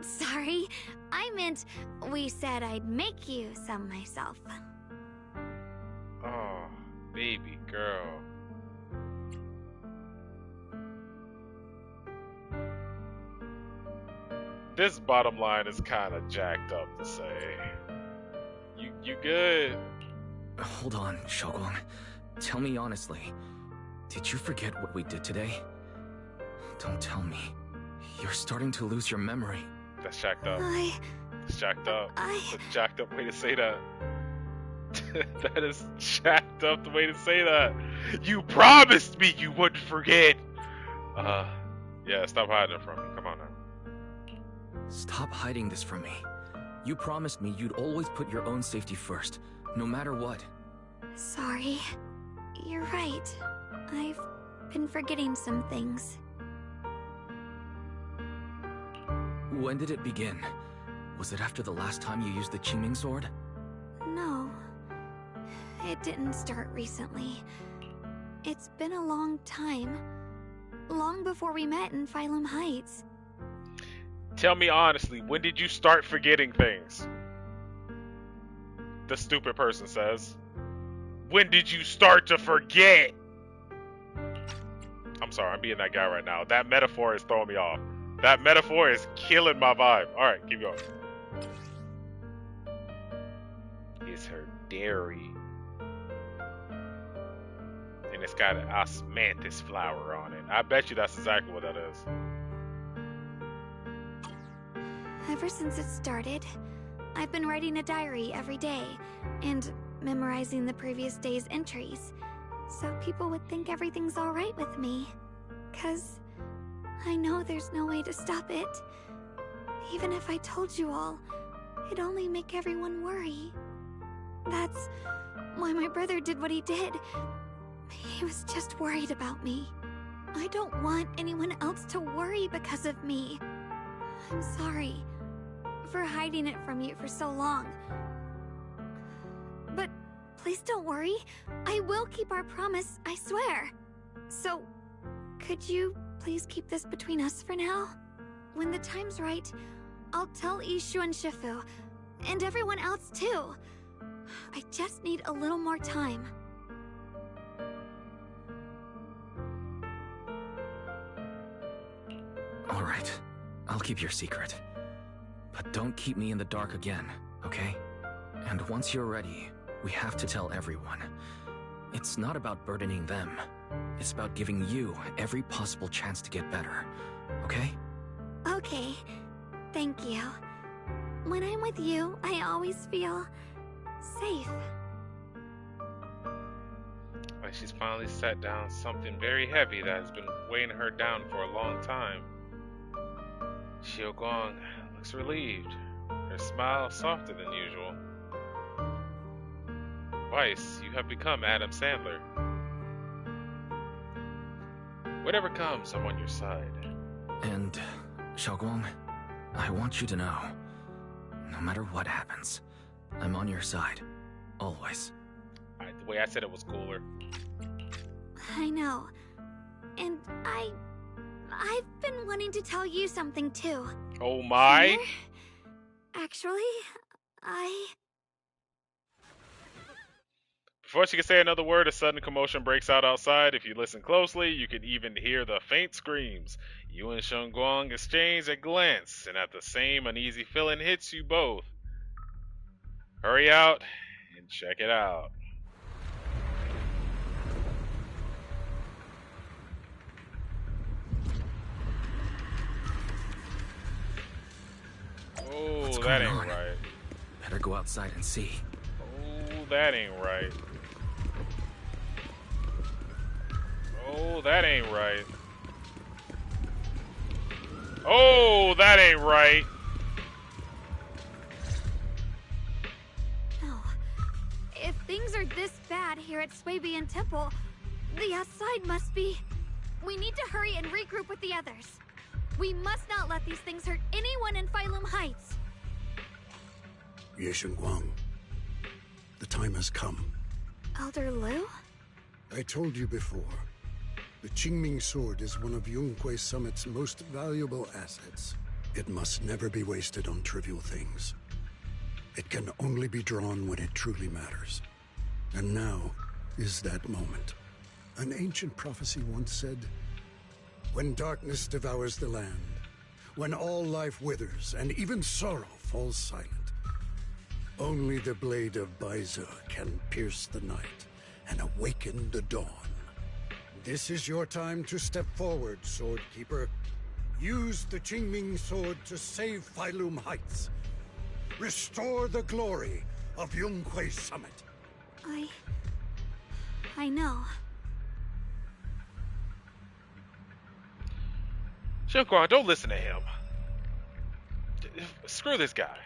Sorry. I meant we said I'd make you some myself. Oh, baby girl. This bottom line is kind of jacked up to say. You good? Hold on, Shogun. Tell me honestly, did you forget what we did today? Don't tell me. You're starting to lose your memory. That's jacked up. That's jacked up. That's a jacked up way to say that. That is jacked up the way to say that. You promised me you wouldn't forget. Yeah, stop hiding it from me. Come on now. Stop hiding this from me. You promised me you'd always put your own safety first, no matter what. Sorry. You're right. I've been forgetting some things. When did it begin? Was it after the last time you used the Qingming sword? No. It didn't start recently. It's been a long time. Long before we met in Phylum Heights. Tell me honestly, when did you start forgetting things? The stupid person says. When did you start to forget? I'm sorry, I'm being that guy right now. That metaphor is throwing me off. That metaphor is killing my vibe. Alright, keep going. It's her dairy. And it's got an osmanthus flower on it. I bet you that's exactly what that is. Ever since it started, I've been writing a diary every day and memorizing the previous day's entries, so people would think everything's alright with me. 'Cause I know there's no way to stop it. Even if I told you all, it'd only make everyone worry. That's why my brother did what he did. He was just worried about me. I don't want anyone else to worry because of me. I'm sorry for hiding it from you for so long. But please don't worry. I will keep our promise, I swear. So, could you please keep this between us for now? When the time's right, I'll tell Ishu and Shifu, and everyone else too. I just need a little more time. All right, I'll keep your secret. But don't keep me in the dark again, okay? And once you're ready, we have to tell everyone. It's not about burdening them. It's about giving you every possible chance to get better, okay? Okay, thank you. When I'm with you, I always feel safe. Like she's finally set down something very heavy that has been weighing her down for a long time. Xiaoguang looks relieved, her smile softer than usual. Weiss, you have become Adam Sandler. Whatever comes, I'm on your side. And, Xiaoguang, I want you to know, no matter what happens, I'm on your side. Always. The way I said it was cooler. I know. And I've been wanting to tell you something too. Oh my! Summer? Actually, Before she can say another word, a sudden commotion breaks out outside. If you listen closely, you can even hear the faint screams. You and Xiaoguang exchange a glance, and at the same uneasy feeling hits you both. Hurry out and check it out. Oh, that ain't right. Better go outside and see. Oh, that ain't right. Oh, that ain't right. Oh, that ain't right. no. If things are this bad here at Swabian Temple, the outside must be. We need to hurry and regroup with the others. We must not let these things hurt anyone in Phylum Heights. Ye Guang, the time has come. Elder Lu? I told you before, the Qingming sword is one of Yunquei Summit's most valuable assets. It must never be wasted on trivial things. It can only be drawn when it truly matters. And now is that moment. An ancient prophecy once said, when darkness devours the land, when all life withers and even sorrow falls silent, only the blade of Baize can pierce the night and awaken the dawn. This is your time to step forward, Sword Keeper. Use the Qingming sword to save Phylum Heights. Restore the glory of Yunquei Summit. I know. Xiaoguang, don't listen to him. Screw this guy.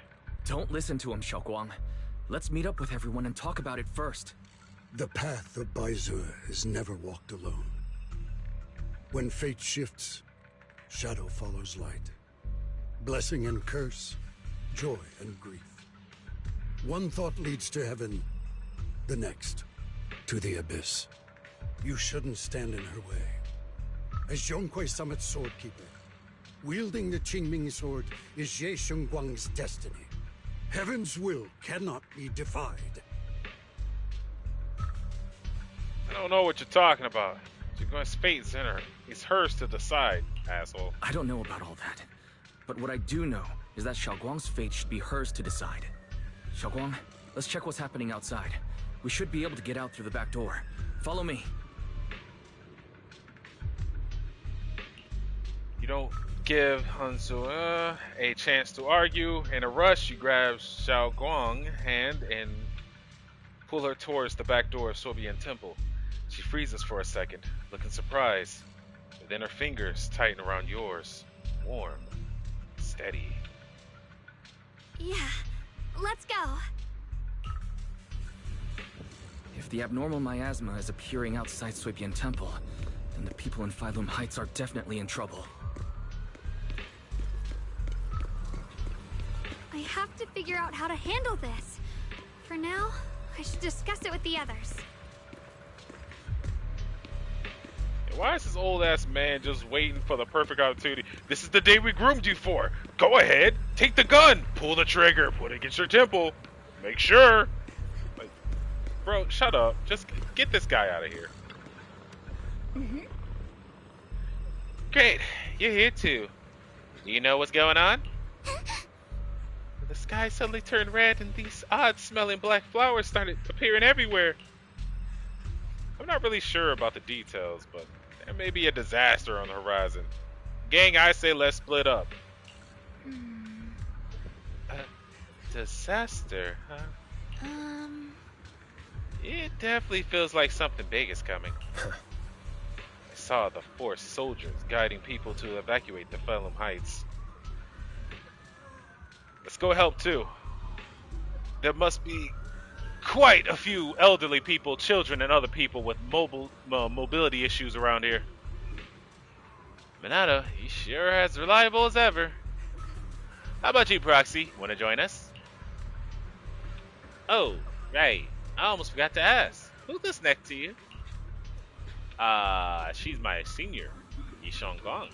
Don't listen to him, Xiaoguang. Let's meet up with everyone and talk about it first. The path of Baize is never walked alone. When fate shifts, shadow follows light. Blessing and curse, joy and grief. One thought leads to heaven, the next to the abyss. You shouldn't stand in her way. As Yunquei Summit's sword keeper, wielding the Qingming sword is Ye Guang's destiny. Heaven's will cannot be defied. I don't know what you're talking about. Xiaoguang's fate's in her. It's hers to decide, asshole. I don't know about all that. But what I do know is that Xiaoguang's fate should be hers to decide. Xiaoguang, let's check what's happening outside. We should be able to get out through the back door. Follow me. You don't give Hanzu a chance to argue. In a rush, you grab Xiaoguang's hand and pull her towards the back door of Sobian Temple. She freezes for a second, looking surprised. But then her fingers tighten around yours. Warm. Steady. Yeah, let's go. If the abnormal miasma is appearing outside Swabian Temple, and the people in Phylum Heights are definitely in trouble. I have to figure out how to handle this. For now, I should discuss it with the others. Why is this old ass man just waiting for the perfect opportunity? This is the day we groomed you for. Go ahead, take the gun, pull the trigger, put it against your temple. Make sure. Like, bro, shut up. Just get this guy out of here. Great, you're here too. Do you know what's going on? The sky suddenly turned red and these odd-smelling black flowers started appearing everywhere. I'm not really sure about the details, but there may be a disaster on the horizon. Gang, I say let's split up. A disaster, huh? It definitely feels like something big is coming. I saw the Force soldiers guiding people to evacuate the Phylum Heights. Let's go help too. There must be quite a few elderly people, children, and other people with mobility issues around here. Minato, he sure as reliable as ever. How about you, Proxy? Want to join us? Oh, right. I almost forgot to ask. Who's this next to you? She's my senior, Yishong Gong.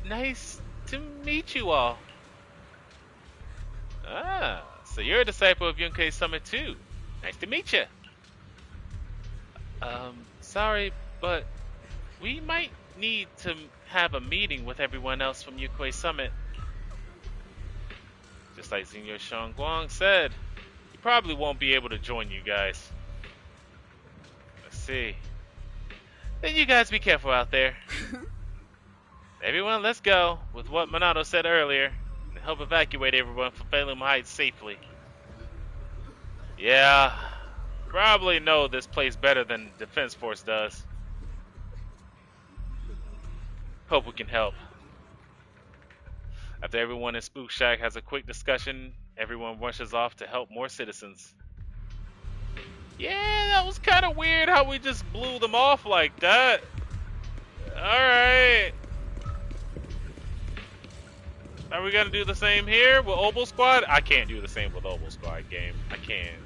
Nice to meet you all. Ah, so you're a disciple of Yunkai Summit too. Nice to meet you. Sorry, but we might need to have a meeting with everyone else from Yunkai Summit. Just like Senior Shang Guang said, he probably won't be able to join you guys. Let's see. Then you guys be careful out there. Everyone, let's go with what Minato said earlier and help evacuate everyone from Phylum Heights safely. Yeah, probably know this place better than Defense Force does. Hope we can help. After everyone in Spook Shack has a quick discussion, everyone rushes off to help more citizens. Yeah, that was kind of weird how we just blew them off like that. Alright. Are we gonna do the same here with Obel Squad? I can't do the same with Obel Squad game. I can't.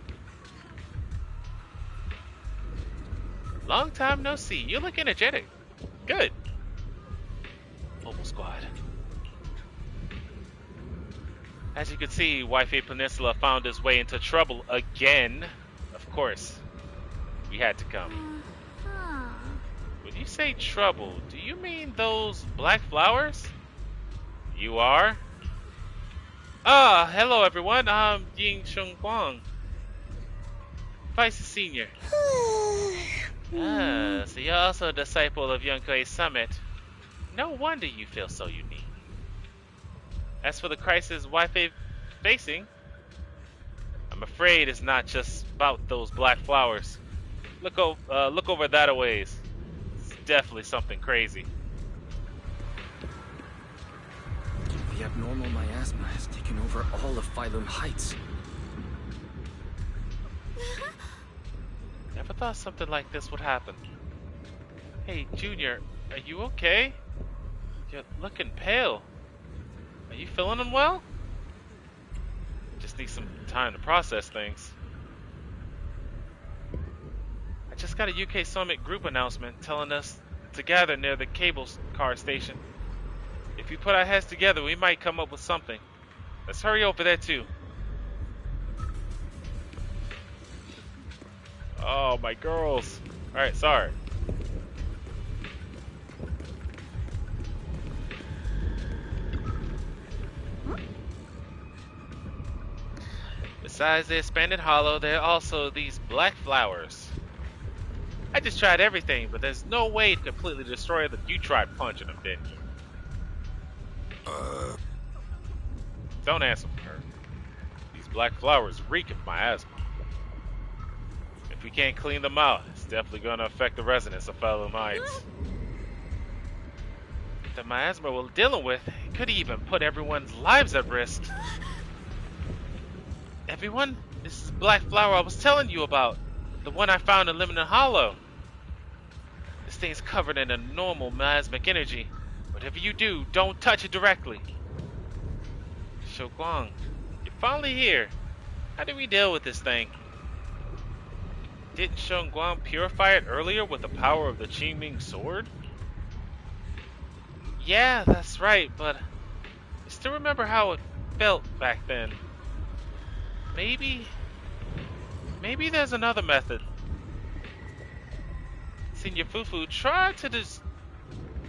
Long time no see. You look energetic. Good. Obel Squad. As you can see, Wi-Fi Peninsula found its way into trouble again. Of course, we had to come. When you say trouble, do you mean those black flowers? You are? Ah, hello everyone. I'm Ying Sheng Guang, Vice Senior. So you're also a disciple of Yunkai Summit. No wonder you feel so unique. As for the crisis Wi-Fi facing, I'm afraid it's not just about those black flowers. Look over that a ways. It's definitely something crazy. The abnormal miasma has taken over all of Phylum Heights. Never thought something like this would happen. Hey, Junior, are you okay? You're looking pale. Are you feeling unwell? Just need some time to process things. I just got a UK Summit group announcement telling us to gather near the cable car station. If we put our heads together, we might come up with something. Let's hurry over there too. Oh, my girls. Alright, sorry. Besides the expanded hollow, there are also these black flowers. I just tried everything, but there's no way to completely destroy them. You tried punching them, didn't you? Don't answer her. These black flowers reek of miasma. If we can't clean them out, it's definitely going to affect the residents of Phylum Heights. The miasma we're dealing with could even put everyone's lives at risk. Everyone, this is the black flower I was telling you about. The one I found in Lemon Hollow. thing's covered in a normal miasmic energy. Whatever you do, don't touch it directly. Shoguang, you're finally here. How do we deal with this thing? Didn't Shoguang purify it earlier with the power of the Qingming sword? Yeah, that's right, but I still remember how it felt back then. Maybe there's another method. Senior Fufu,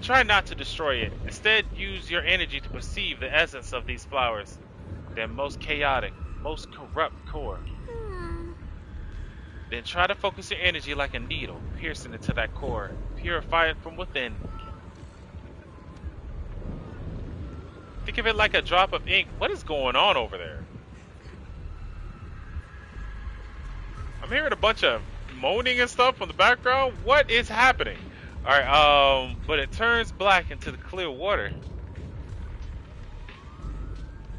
try not to destroy it. Instead, use your energy to perceive the essence of these flowers. Their most chaotic, most corrupt core. Then try to focus your energy like a needle, piercing into that core. Purify it from within. Think of it like a drop of ink. What is going on over there? I'm hearing a bunch of moaning and stuff from the background. What is happening? Alright, but it turns black into the clear water.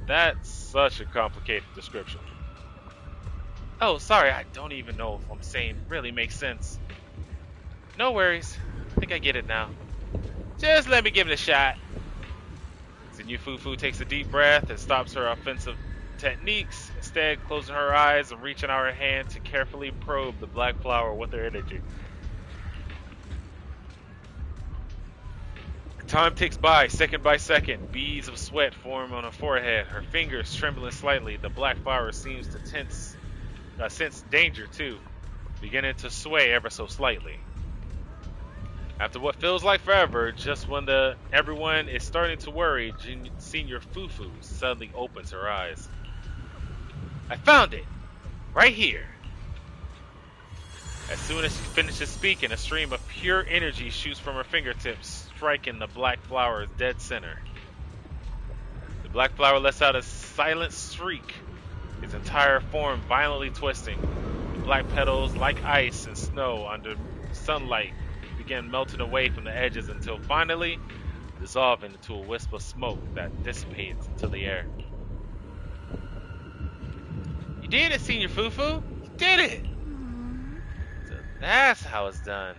That's such a complicated description. Oh, sorry, I don't even know if I'm saying really makes sense. No worries. I think I get it now. Just let me give it a shot. Zenyu Fufu takes a deep breath and stops her offensive techniques, instead closing her eyes and reaching out her hand to carefully probe the black flower with her energy. Time ticks by second. Beads of sweat form on her forehead, her fingers trembling slightly. The black flower seems to sense danger too, beginning to sway ever so slightly. After what feels like forever, just when everyone is starting to worry, Senior Fufu suddenly opens her eyes. I found it! Right here! As soon as she finishes speaking, a stream of pure energy shoots from her fingertips, striking the black flower's dead center. The black flower lets out a silent shriek, its entire form violently twisting. The black petals, like ice and snow under sunlight, begin melting away from the edges until finally dissolving into a wisp of smoke that dissipates into the air. You did it, Senior Fufu! You did it! So that's how it's done.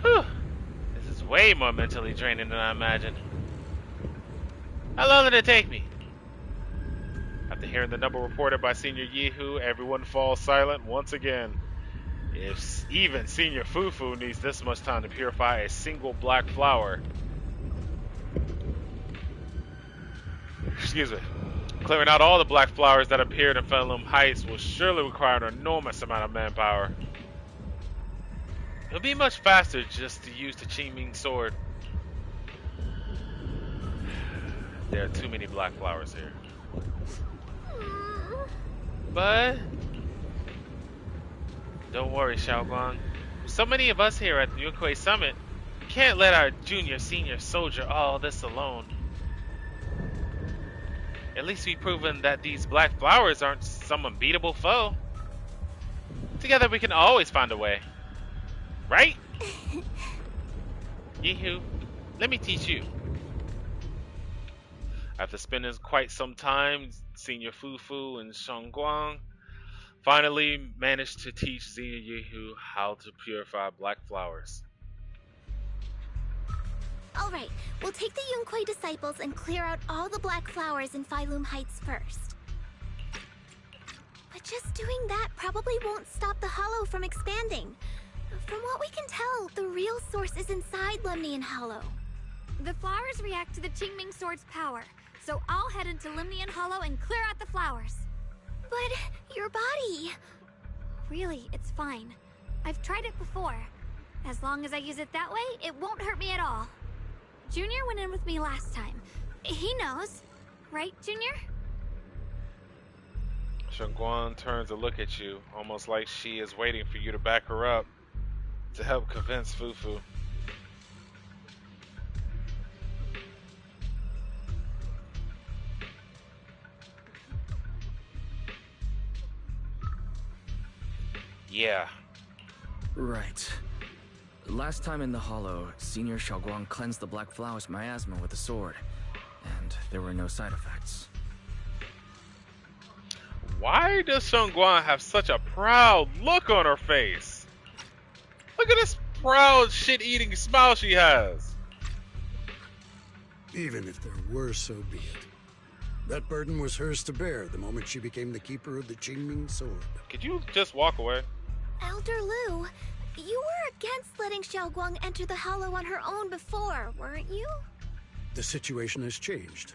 Whew! This is way more mentally draining than I imagined. How long did it take me? After hearing the number reported by Senior Yehu, everyone falls silent once again. If even Senior Fufu needs this much time to purify a single black flower. Excuse me. Clearing out all the black flowers that appeared in Fenloom Heights will surely require an enormous amount of manpower. It'll be much faster just to use the Qingming sword. There are too many black flowers here. But don't worry, Xiaoguang. With so many of us here at the Yunquei Summit, we can't let our senior soldier all this alone. At least we've proven that these black flowers aren't some unbeatable foe. Together we can always find a way. Right? Yehu, let me teach you. After spending quite some time, Senior Fufu and Xiaoguang finally managed to teach Senior Yehu how to purify black flowers. Alright, we'll take the Yunquei disciples and clear out all the black flowers in Phylum Heights first. But just doing that probably won't stop the Hollow from expanding. From what we can tell, the real source is inside Lemnian Hollow. The flowers react to the Qingming sword's power, so I'll head into Lemnian Hollow and clear out the flowers. But your body... Really, it's fine. I've tried it before. As long as I use it that way, it won't hurt me at all. Junior went in with me last time. He knows. Right, Junior? Xiaoguang turns to look at you, almost like she is waiting for you to back her up to help convince Fufu. Yeah. Right. Last time in the Hollow, Senior Xiaoguang cleansed the black flowers miasma with a sword, and there were no side effects. Why does Xiaoguang have such a proud look on her face? Look at this proud shit-eating smile she has. Even if there were, so be it. That burden was hers to bear the moment she became the keeper of the Qingming sword. Could you just walk away? Elder Lu, you were against letting Xiaoguang enter the Hollow on her own before, weren't you? The situation has changed.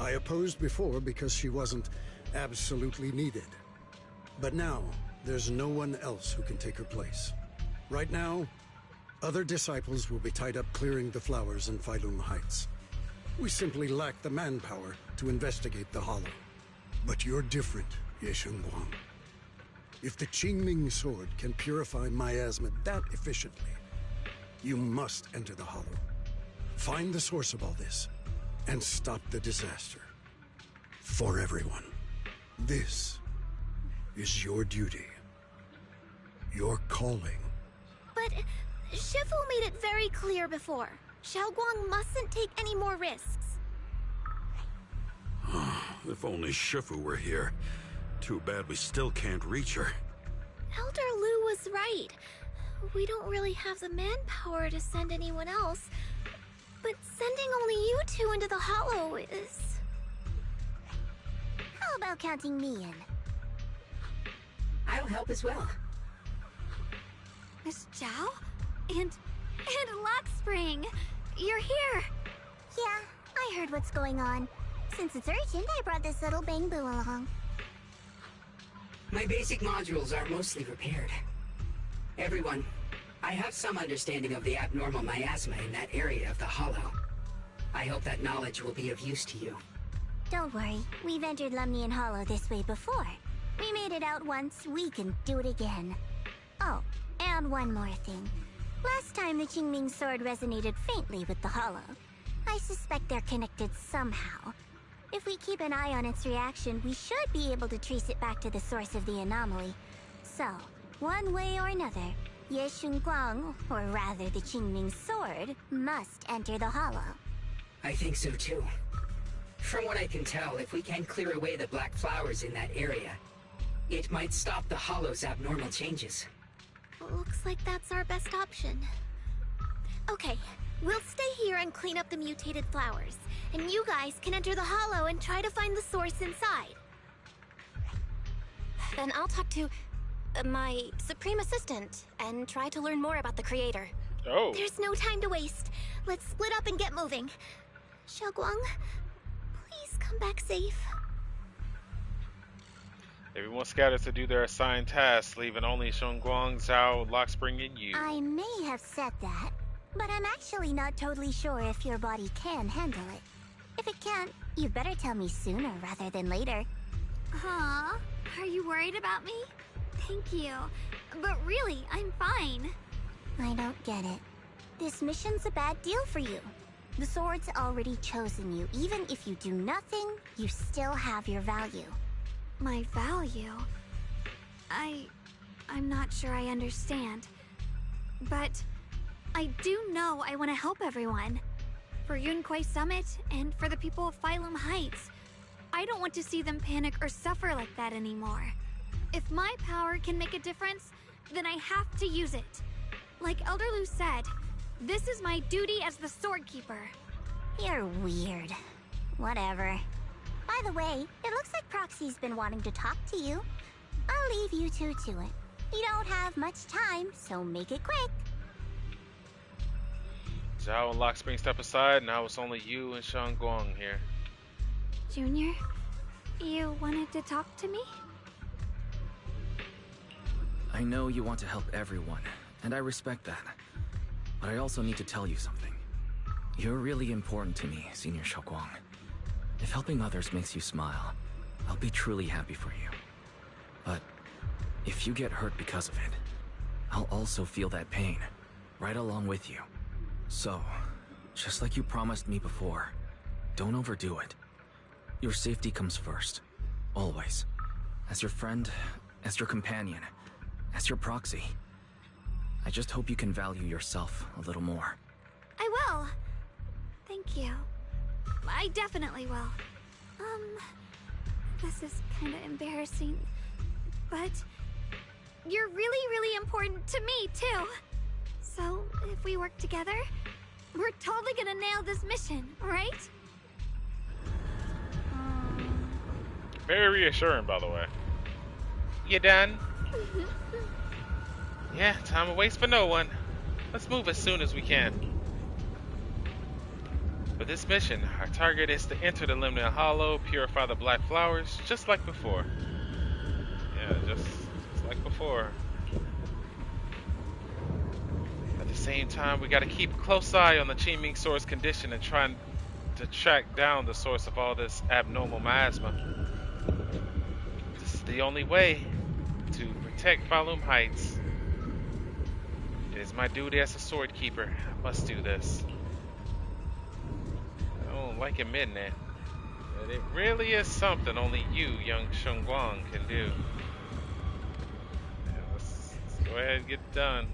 I opposed before because she wasn't absolutely needed. But now, there's no one else who can take her place. Right now, other disciples will be tied up clearing the flowers in Failun Heights. We simply lack the manpower to investigate the Hollow. But you're different, Ye Shengguang. If the Qingming sword can purify miasma that efficiently, you must enter the Hollow. Find the source of all this, and stop the disaster. For everyone. This is your duty. Your calling. But Shifu made it very clear before. Xiaoguang mustn't take any more risks. If only Shifu were here. Too bad we still can't reach her. Elder Lu was right. We don't really have the manpower to send anyone else. But sending only you two into the Hollow is... How about counting me in? I'll help as well. Miss Zhao? And Lockspring! You're here! Yeah, I heard what's going on. Since it's urgent, I brought this little bang-boo along. My basic modules are mostly repaired. Everyone, I have some understanding of the abnormal miasma in that area of the Hollow. I hope that knowledge will be of use to you. Don't worry, we've entered Lumnian Hollow this way before. We made it out once, we can do it again. Oh, and one more thing. Last time the Qingming sword resonated faintly with the Hollow. I suspect they're connected somehow. If we keep an eye on its reaction, we should be able to trace it back to the source of the anomaly. So, one way or another, Ye Shengguang, or rather the Qingming sword, must enter the Hollow. I think so too. From what I can tell, if we can clear away the black flowers in that area, it might stop the Hollow's abnormal changes. Looks like that's our best option. Okay, we'll stay here and clean up the mutated flowers. And you guys can enter the Hollow and try to find the source inside. Then I'll talk to my Supreme Assistant and try to learn more about the creator. Oh. There's no time to waste. Let's split up and get moving. Xiaoguang, please come back safe. Everyone scatters to do their assigned tasks, leaving only Shengguang, Zhao, Lockspring, and you. I may have said that, but I'm actually not totally sure if your body can handle it. If it can't, you better tell me sooner rather than later. Huh? Are you worried about me? Thank you. But really, I'm fine. I don't get it. This mission's a bad deal for you. The sword's already chosen you. Even if you do nothing, you still have your value. My value? I'm not sure I understand. But I do know I want to help everyone. For Yunquai Summit and for the people of Failun Heights. I don't want to see them panic or suffer like that anymore. If my power can make a difference, then I have to use it. Like Elder Lu said, this is my duty as the Sword Keeper. You're weird. Whatever. By the way, it looks like Proxy's been wanting to talk to you. I'll leave you two to it. You don't have much time, so make it quick. Zhao and Lockspring step aside, now it's only you and Shengguang here. Junior, you wanted to talk to me? I know you want to help everyone, and I respect that. But I also need to tell you something. You're really important to me, Senior Shengguang. If helping others makes you smile, I'll be truly happy for you. But if you get hurt because of it, I'll also feel that pain, right along with you. So, just like you promised me before, don't overdo it. Your safety comes first, always. As your friend, as your companion, as your proxy. I just hope you can value yourself a little more. I will. Thank you. I definitely will. This is kind of embarrassing, but you're really, really important to me, too. if we work together. We're totally gonna nail this mission, right? Very reassuring, by the way. You done? Yeah, time to waste for no one. Let's move as soon as we can. For this mission, our target is to enter the Lemnian Hollow, purify the black flowers, just like before. Yeah, just like before. At the same time, we gotta keep a close eye on the Qingming Sword's condition and try to track down the source of all this abnormal miasma. This is the only way to protect Falum Heights. It is my duty as a sword keeper. I must do this. I don't like admitting it, but it really is something only you, young Shengguang, can do. Yeah, let's go ahead and get it done.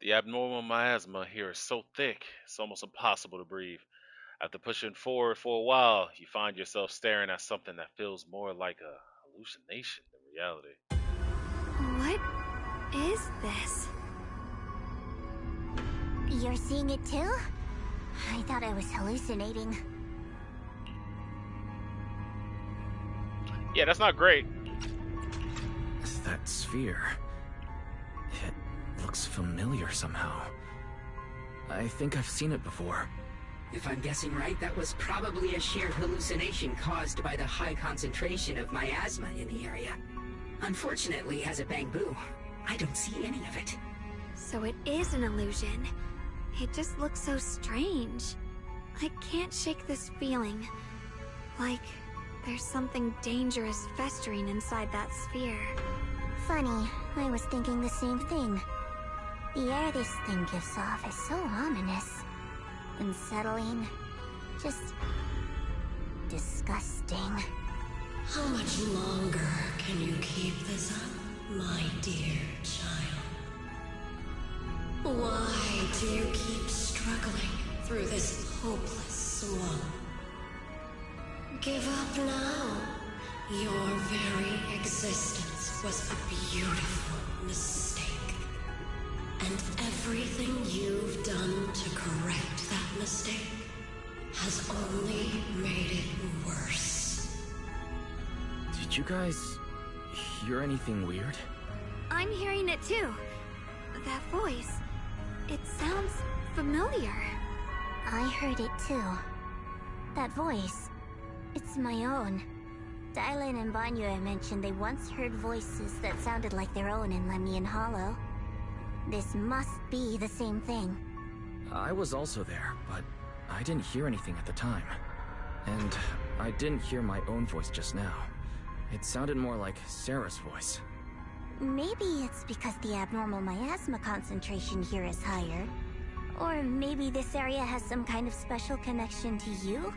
The abnormal miasma here is so thick, it's almost impossible to breathe. After pushing forward for a while, you find yourself staring at something that feels more like a hallucination than reality. What is this? You're seeing it too? I thought I was hallucinating. Yeah, that's not great. That sphere. It looks familiar somehow. I think I've seen it before. If I'm guessing right, that was probably a shared hallucination caused by the high concentration of miasma in the area. Unfortunately, as a Bangbu, I don't see any of it. So it is an illusion. It just looks so strange. I can't shake this feeling. Like there's something dangerous festering inside that sphere. Funny, I was thinking the same thing. The air this thing gives off is so ominous. Unsettling. Just disgusting. How much longer can you keep this up, my dear child? Why do you keep struggling through this hopeless swamp? Give up now. Your very existence was a beautiful mistake. And everything you've done to correct that mistake has only made it worse. Did you guys hear anything weird? I'm hearing it too. That voice. It sounds familiar. I heard it too. That voice. It's my own. Dylan and Banya mentioned they once heard voices that sounded like their own in Lemnian Hollow. This must be the same thing. I was also there, but I didn't hear anything at the time. And I didn't hear my own voice just now. It sounded more like Sarah's voice. Maybe it's because the abnormal miasma concentration here is higher. Or maybe this area has some kind of special connection to you?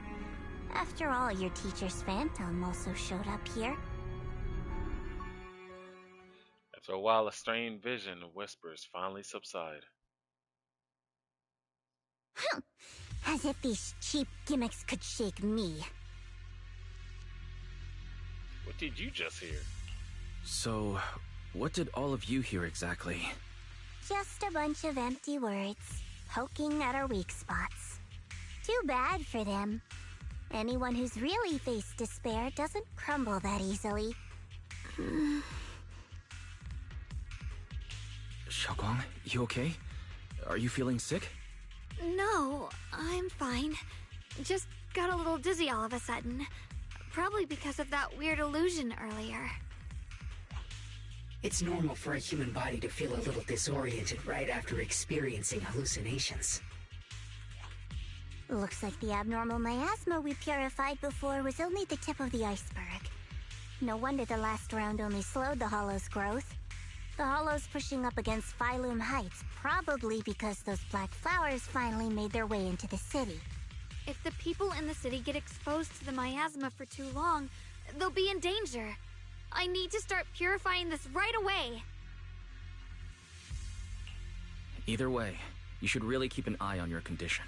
After all, your teacher's phantom also showed up here. After a while, a strained vision of whispers finally subside. As if these cheap gimmicks could shake me. What did you just hear? So, what did all of you hear exactly? Just a bunch of empty words, poking at our weak spots. Too bad for them. Anyone who's really faced despair doesn't crumble that easily. Xiaoguang, you okay? Are you feeling sick? No, I'm fine. Just got a little dizzy all of a sudden. Probably because of that weird illusion earlier. It's normal for a human body to feel a little disoriented right after experiencing hallucinations. Looks like the abnormal miasma we purified before was only the tip of the iceberg. No wonder the last round only slowed the Hollow's growth. The Hollow's pushing up against Phylum Heights, probably because those black flowers finally made their way into the city. If the people in the city get exposed to the miasma for too long, they'll be in danger. I need to start purifying this right away. Either way, you should really keep an eye on your condition.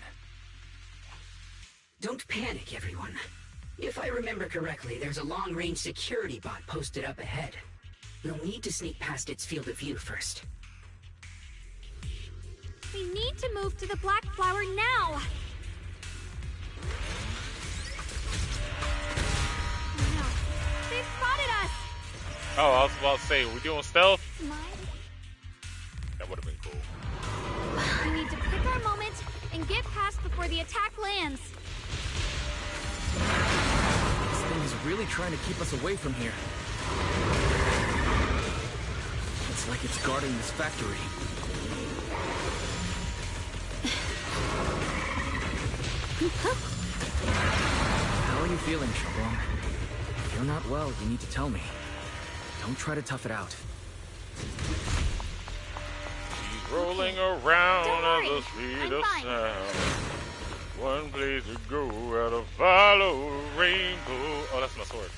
Don't panic, everyone. If I remember correctly, there's a long-range security bot posted up ahead. We'll need to sneak past its field of view first. We need to move to the black flower now! Oh no, they've spotted us! Oh, I was about to say, are we doing stealth? Mine? That would have been cool. We need to pick our moment and get past before the attack lands. This thing is really trying to keep us away from here. It's like it's guarding this factory. How are you feeling, Shalom? If you're not well, you need to tell me. Don't try to tough it out. He's rolling around Don't worry, at the speed I'm of fine. sound. One place to go, out to follow a rainbow. Oh, that's my sword.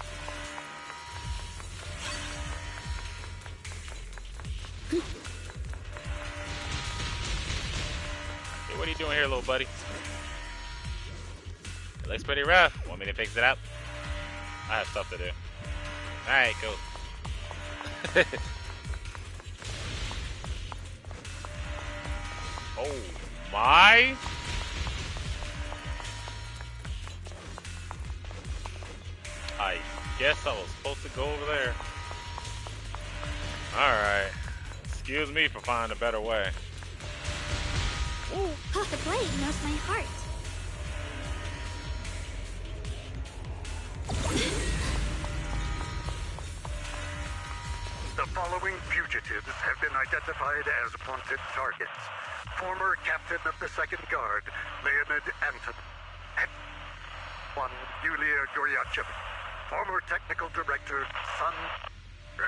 Hey, what are you doing here, little buddy? It looks pretty rough. Want me to fix it up? I have stuff to do. Alright, cool. Oh my! I guess I was supposed to go over there. Alright. Excuse me for finding a better way. Ooh, the blade knows my heart. The following fugitives have been identified as wanted targets. Former captain of the Second Guard, Leonid Anton. And one, Yulia Goryachev. Former technical director, Sun.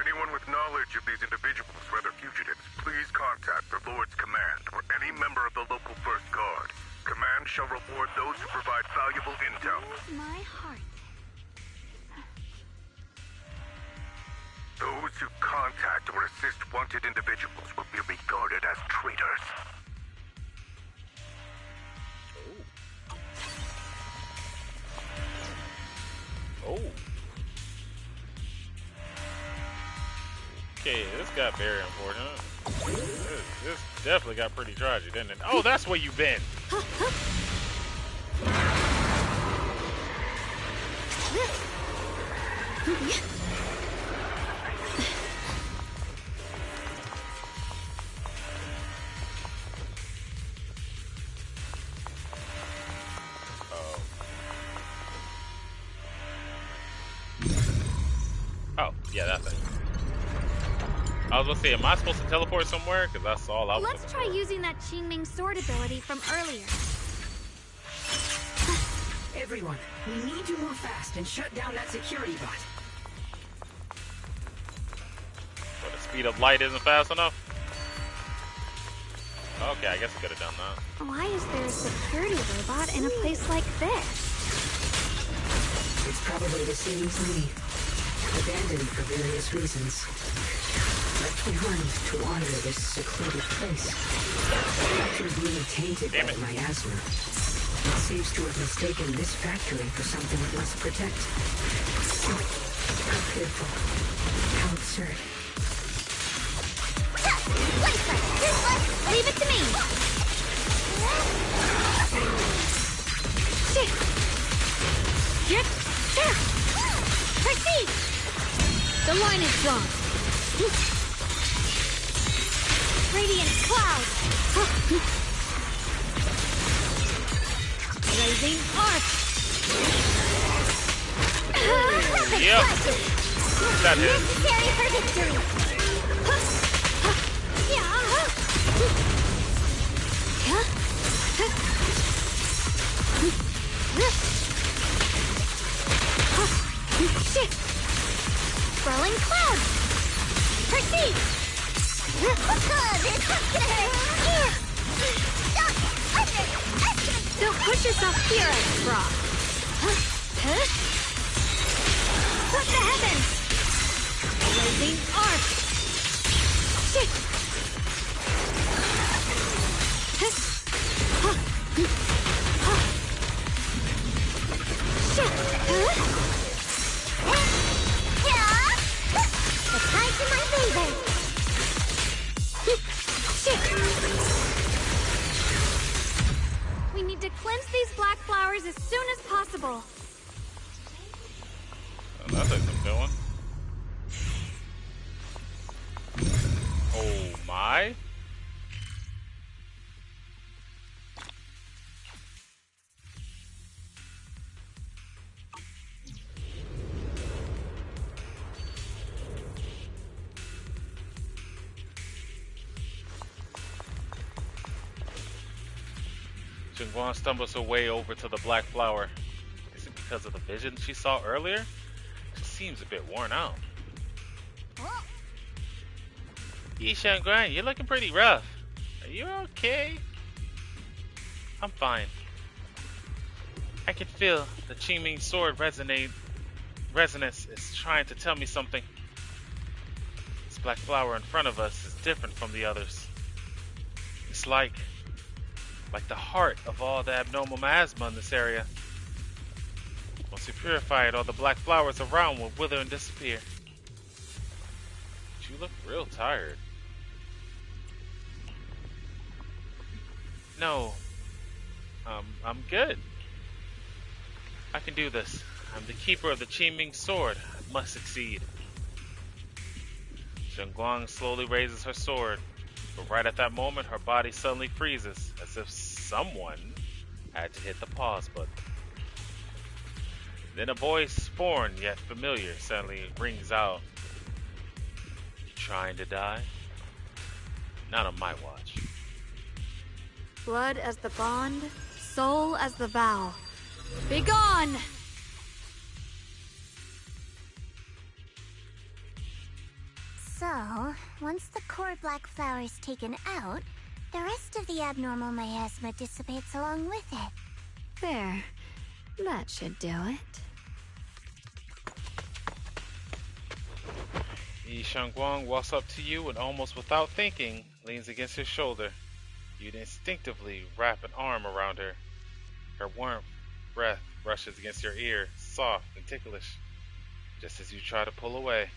Anyone with knowledge of these individuals, whether fugitives, please contact the Lord's Command or any member of the local First Guard. Command shall reward those who provide valuable intel. Knows my heart. Those who contact or assist wanted individuals will be regarded as traitors. Oh. Okay, this got very important. This definitely got pretty tragic, didn't it? Oh, that's where you've been. Oh, yeah, that's it. I was gonna say, am I supposed to teleport somewhere? Because that's all I was Let's try using that Qingming sword ability from earlier. Everyone, we need to move fast and shut down that security bot. But the speed of light isn't fast enough? Okay, I guess I could have done that. Why is there a security robot in a place like this? It's probably the city's lead. Abandoned for various reasons. Left behind to wander this secluded place. After being tainted by the miasma, it seems to have mistaken this factory for something it must protect. How pitiful. How absurd. Leave it to me! Proceed! The line is drawn. Radiant cloud! Blazing arc! Yep. That is. Necessary for victory! Don't push yourself here, Frog. What the heavens? Blazing arc! Shit! The tide's in my favor. We need to cleanse these black flowers as soon as possible. Oh, that takes some doing. Oh my. Xinguang stumbles her way over to the black flower. Is it because of the vision she saw earlier? She seems a bit worn out. Yi Xinguang, you're looking pretty rough. Are you okay? I'm fine. I can feel the Qingming sword resonance is trying to tell me something. This black flower in front of us is different from the others. It's like the heart of all the abnormal miasma in this area. Once we purify it, all the black flowers around will wither and disappear. You look real tired. No. I'm good. I can do this. I'm the keeper of the Qingming sword. I must succeed. Xinguang slowly raises her sword, but right at that moment, her body suddenly freezes, as if someone had to hit the pause button. Then a voice, foreign yet familiar, suddenly rings out. You trying to die? Not on my watch. Blood as the bond, soul as the vow. Begone! So, once the core black flower is taken out, the rest of the abnormal miasma dissipates along with it. There. That should do it. Yi Shangguang walks up to you and almost without thinking, leans against your shoulder. You'd instinctively wrap an arm around her. Her warm breath brushes against your ear, soft and ticklish, just as you try to pull away.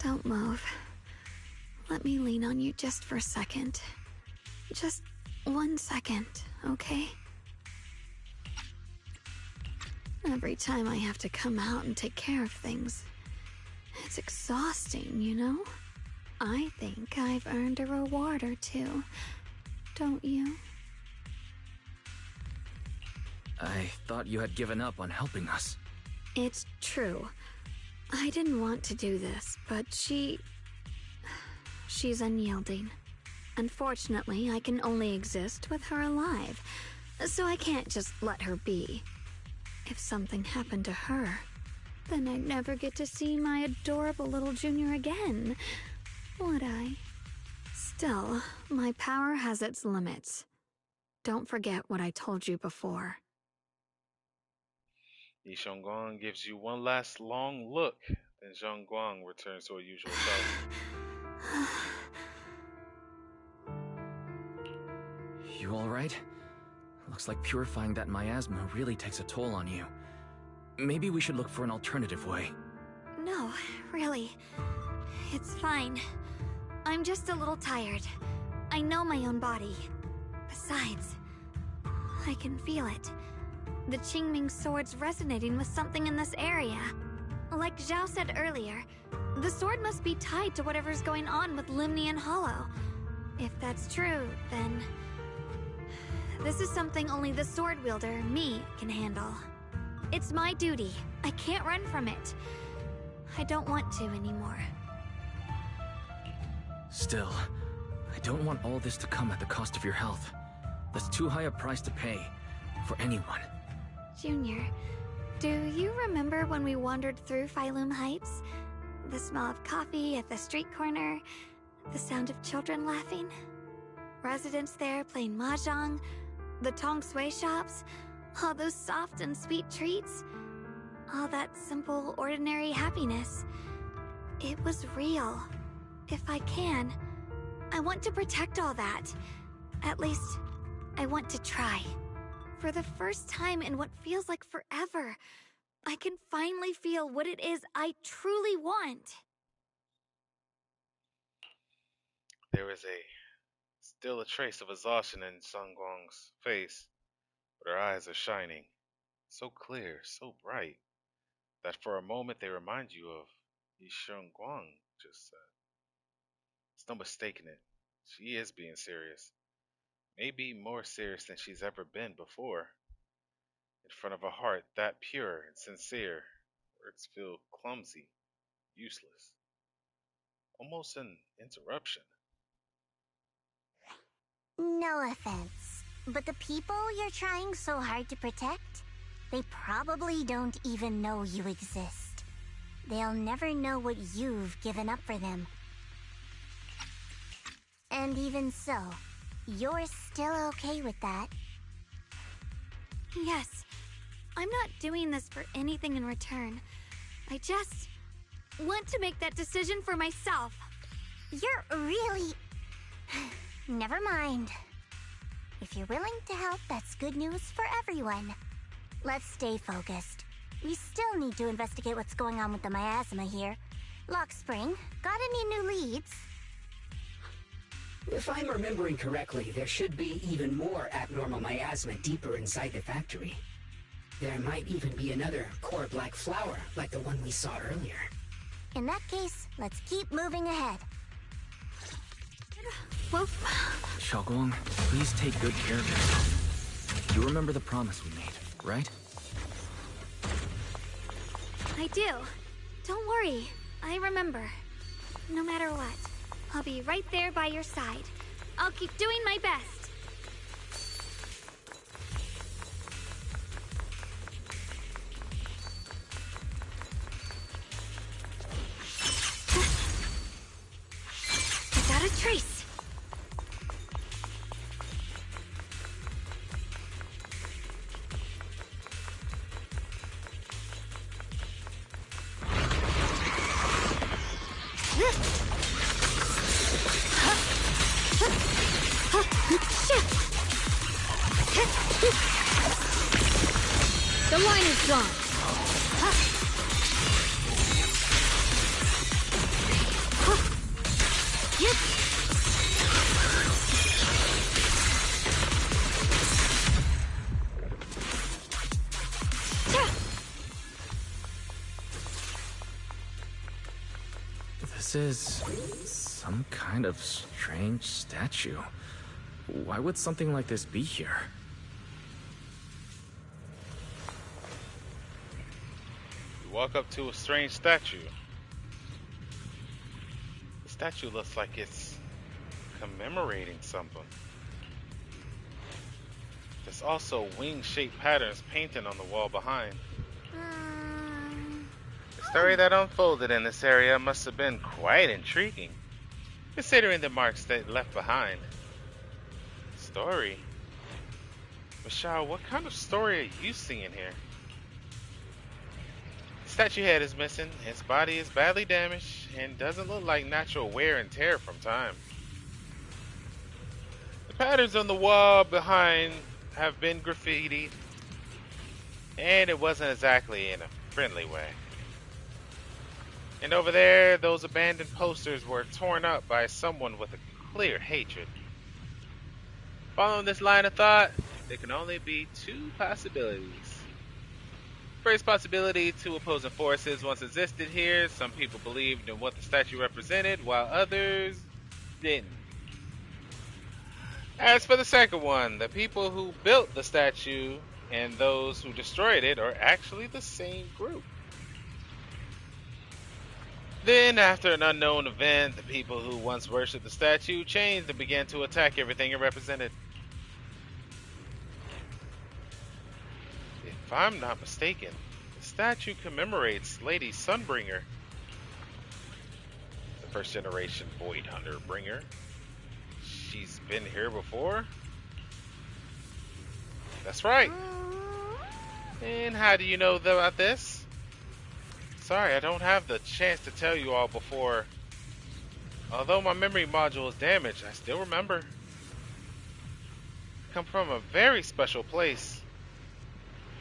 Don't move. Let me lean on you just for a second. Just 1 second, okay? Every time I have to come out and take care of things, it's exhausting, you know? I think I've earned a reward or two, don't you? I thought you had given up on helping us. It's true. I didn't want to do this, but she's unyielding. Unfortunately, I can only exist with her alive, so I can't just let her be. If something happened to her, then I'd never get to see my adorable little junior again, would I? Still, my power has its limits. Don't forget what I told you before. Yi Shangguang gives you one last long look, then Zhongguang returns to her usual self. You alright? Looks like purifying that miasma really takes a toll on you. Maybe we should look for an alternative way. No, really. It's fine. I'm just a little tired. I know my own body. Besides, I can feel it. The Qingming sword's resonating with something in this area. Like Zhao said earlier, the sword must be tied to whatever's going on with Limnian Hollow. If that's true, then this is something only the sword wielder, me, can handle. It's my duty. I can't run from it. I don't want to anymore. Still, I don't want all this to come at the cost of your health. That's too high a price to pay, for anyone. Junior, do you remember when we wandered through Phylum Heights? The smell of coffee at the street corner, the sound of children laughing, residents there playing mahjong, the tong sui shops, all those soft and sweet treats, all that simple, ordinary happiness. It was real. If I can, I want to protect all that. At least, I want to try. For the first time in what feels like forever, I can finally feel what it is I truly want. There is still a trace of exhaustion in Sung Guang's face, but her eyes are shining, so clear, so bright, that for a moment they remind you of Yisheng Guang just said. There's no mistaking it. She is being serious. Maybe more serious than she's ever been before. In front of a heart that pure and sincere, words feel clumsy, useless, almost an interruption. No offense, but the people you're trying so hard to protect, they probably don't even know you exist. They'll never know what you've given up for them. And even so, you're still okay with that? Yes, I'm not doing this for anything in return. I just want to make that decision for myself. You're really... Never mind. If you're willing to help, that's good news for everyone. Let's stay focused. We still need to investigate what's going on with the miasma here. Lock Spring, got any new leads? If I'm remembering correctly, there should be even more abnormal miasma deeper inside the factory. There might even be another core black flower, like the one we saw earlier. In that case, let's keep moving ahead. Xiaoguang, please take good care of yourself. You remember the promise we made, right? I do. Don't worry, I remember. No matter what, I'll be right there by your side. I'll keep doing my best. I got a trace. The line is drawn. This is some kind of strange statue. Why would something like this be here? You walk up to a strange statue. The statue looks like it's commemorating something. There's also wing-shaped patterns painted on the wall behind. The story that unfolded in this area must have been quite intriguing, considering the marks they left behind. Story? Michelle, what kind of story are you seeing here? The statue head is missing, its body is badly damaged, and doesn't look like natural wear and tear from time. The patterns on the wall behind have been graffitied, and it wasn't exactly in a friendly way. And over there, those abandoned posters were torn up by someone with a clear hatred. Following this line of thought, there can only be two possibilities. First possibility, two opposing forces once existed here. Some people believed in what the statue represented, while others didn't. As for the second one, the people who built the statue and those who destroyed it are actually the same group. Then, after an unknown event, the people who once worshipped the statue changed and began to attack everything it represented. If I'm not mistaken, the statue commemorates Lady Sunbringer. first generation Void Hunter bringer. She's been here before? That's right. And how do you know about this? Sorry, I don't have the chance to tell you all before. Although my memory module is damaged, I still remember. I come from a very special place.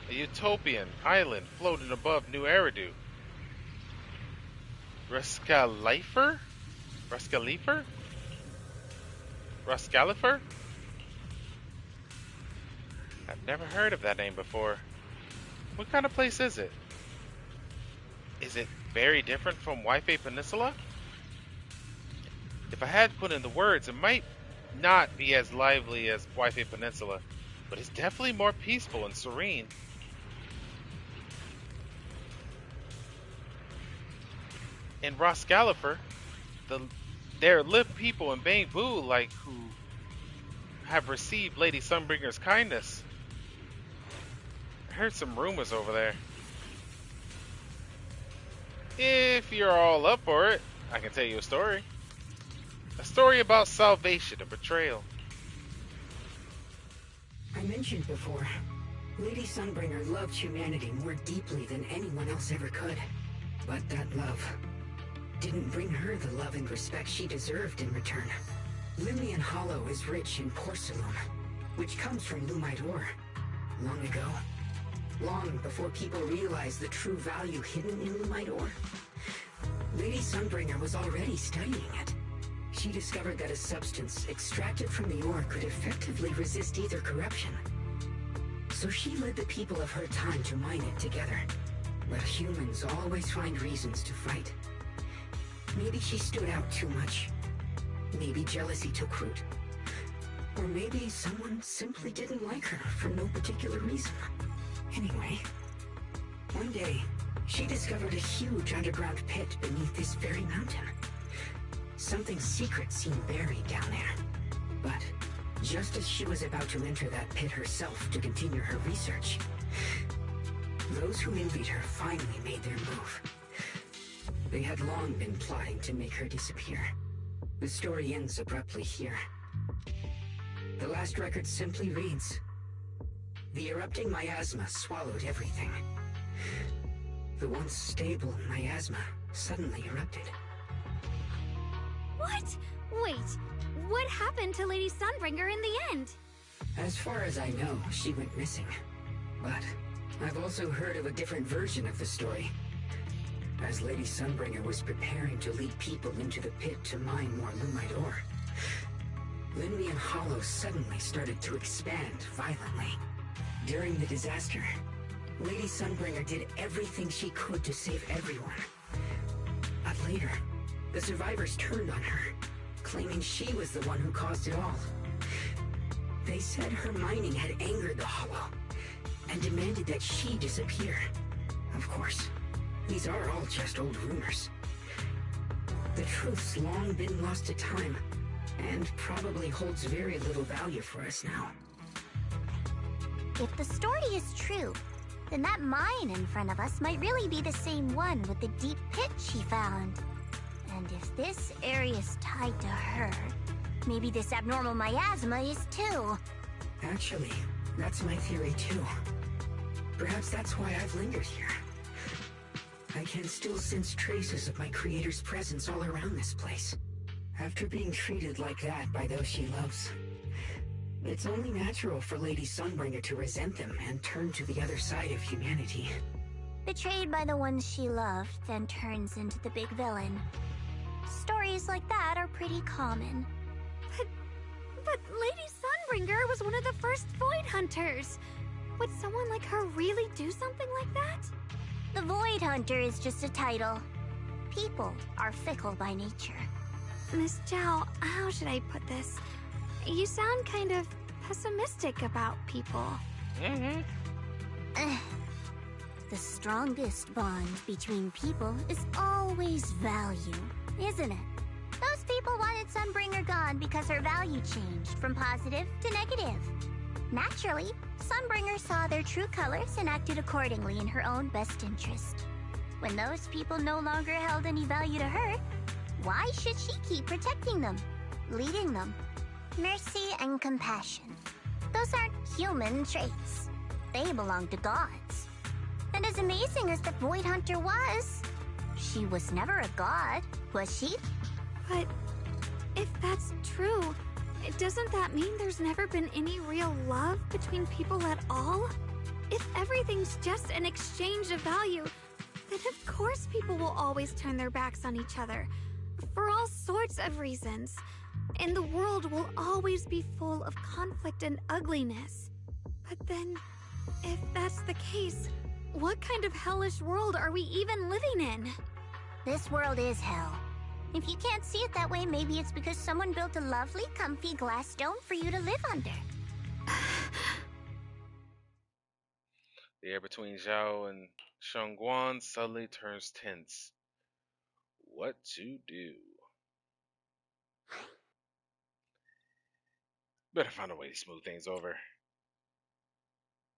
A utopian island floating above New Eridu. Ruscalifer? Ruscalifer? Ruscalifer? I've never heard of that name before. What kind of place is it? Is it very different from Wi-Fi Peninsula? If I had to put in the words, it might not be as lively as Wi-Fi Peninsula, but it's definitely more peaceful and serene. In Roscalifer, there live people in Bangbu like who have received Lady Sunbringer's kindness. I heard some rumors over there. If you're all up for it, I can tell you a story. A story about salvation and betrayal. I mentioned before, Lady Sunbringer loved humanity more deeply than anyone else ever could. But that love didn't bring her the love and respect she deserved in return. Limnian Hollow is rich in porcelain, which comes from Lumite ore. Long ago, long before people realized the true value hidden in Lumite ore, Lady Sunbringer was already studying it. She discovered that a substance extracted from the ore could effectively resist either corruption. So she led the people of her time to mine it together. But humans always find reasons to fight. Maybe she stood out too much. Maybe jealousy took root. Or maybe someone simply didn't like her for no particular reason. Anyway, one day, she discovered a huge underground pit beneath this very mountain. Something secret seemed buried down there. But just as she was about to enter that pit herself to continue her research, those who envied her finally made their move. They had long been plotting to make her disappear. The story ends abruptly here. The last record simply reads, "The erupting miasma swallowed everything. The once stable miasma suddenly erupted." What? Wait, what happened to Lady Sunbringer in the end? As far as I know, she went missing. But I've also heard of a different version of the story. As Lady Sunbringer was preparing to lead people into the pit to mine more Lumite ore, Limnian Hollow suddenly started to expand violently. During the disaster, Lady Sunbringer did everything she could to save everyone. But later, the survivors turned on her, claiming she was the one who caused it all. They said her mining had angered the Hollow, and demanded that she disappear. Of course, these are all just old rumors. The truth's long been lost to time, and probably holds very little value for us now. If the story is true, then that mine in front of us might really be the same one with the deep pit she found. And if this area is tied to her, maybe this abnormal miasma is too. Actually, that's my theory too. Perhaps that's why I've lingered here. I can still sense traces of my creator's presence all around this place. After being treated like that by those she loves, it's only natural for Lady Sunbringer to resent them and turn to the other side of humanity. Betrayed by the ones she loved, then turns into the big villain. Stories like that are pretty common. But Lady Sunbringer was one of the first Void Hunters. Would someone like her really do something like that? The Void Hunter is just a title. People are fickle by nature. Miss Zhao, how should I put this? You sound kind of pessimistic about people. The strongest bond between people is always value, isn't it? Those people wanted Sunbringer gone because her value changed from positive to negative. Naturally, Sunbringer saw their true colors and acted accordingly in her own best interest. When those people no longer held any value to her, Why should she keep protecting them, leading them? Mercy and compassion. Those aren't human traits. They belong to gods. And as amazing as the Void Hunter was, she was never a god, was she? But if that's true, doesn't that mean there's never been any real love between people at all? If everything's just an exchange of value, then of course people will always turn their backs on each other, for all sorts of reasons. And the world will always be full of conflict and ugliness. But then, if that's the case, what kind of hellish world are we even living in? This world is hell. If you can't see it that way, maybe it's because someone built a lovely, comfy glass dome for you to live under. The air between Zhao and Shangguan suddenly turns tense. What to do? Better find a way to smooth things over.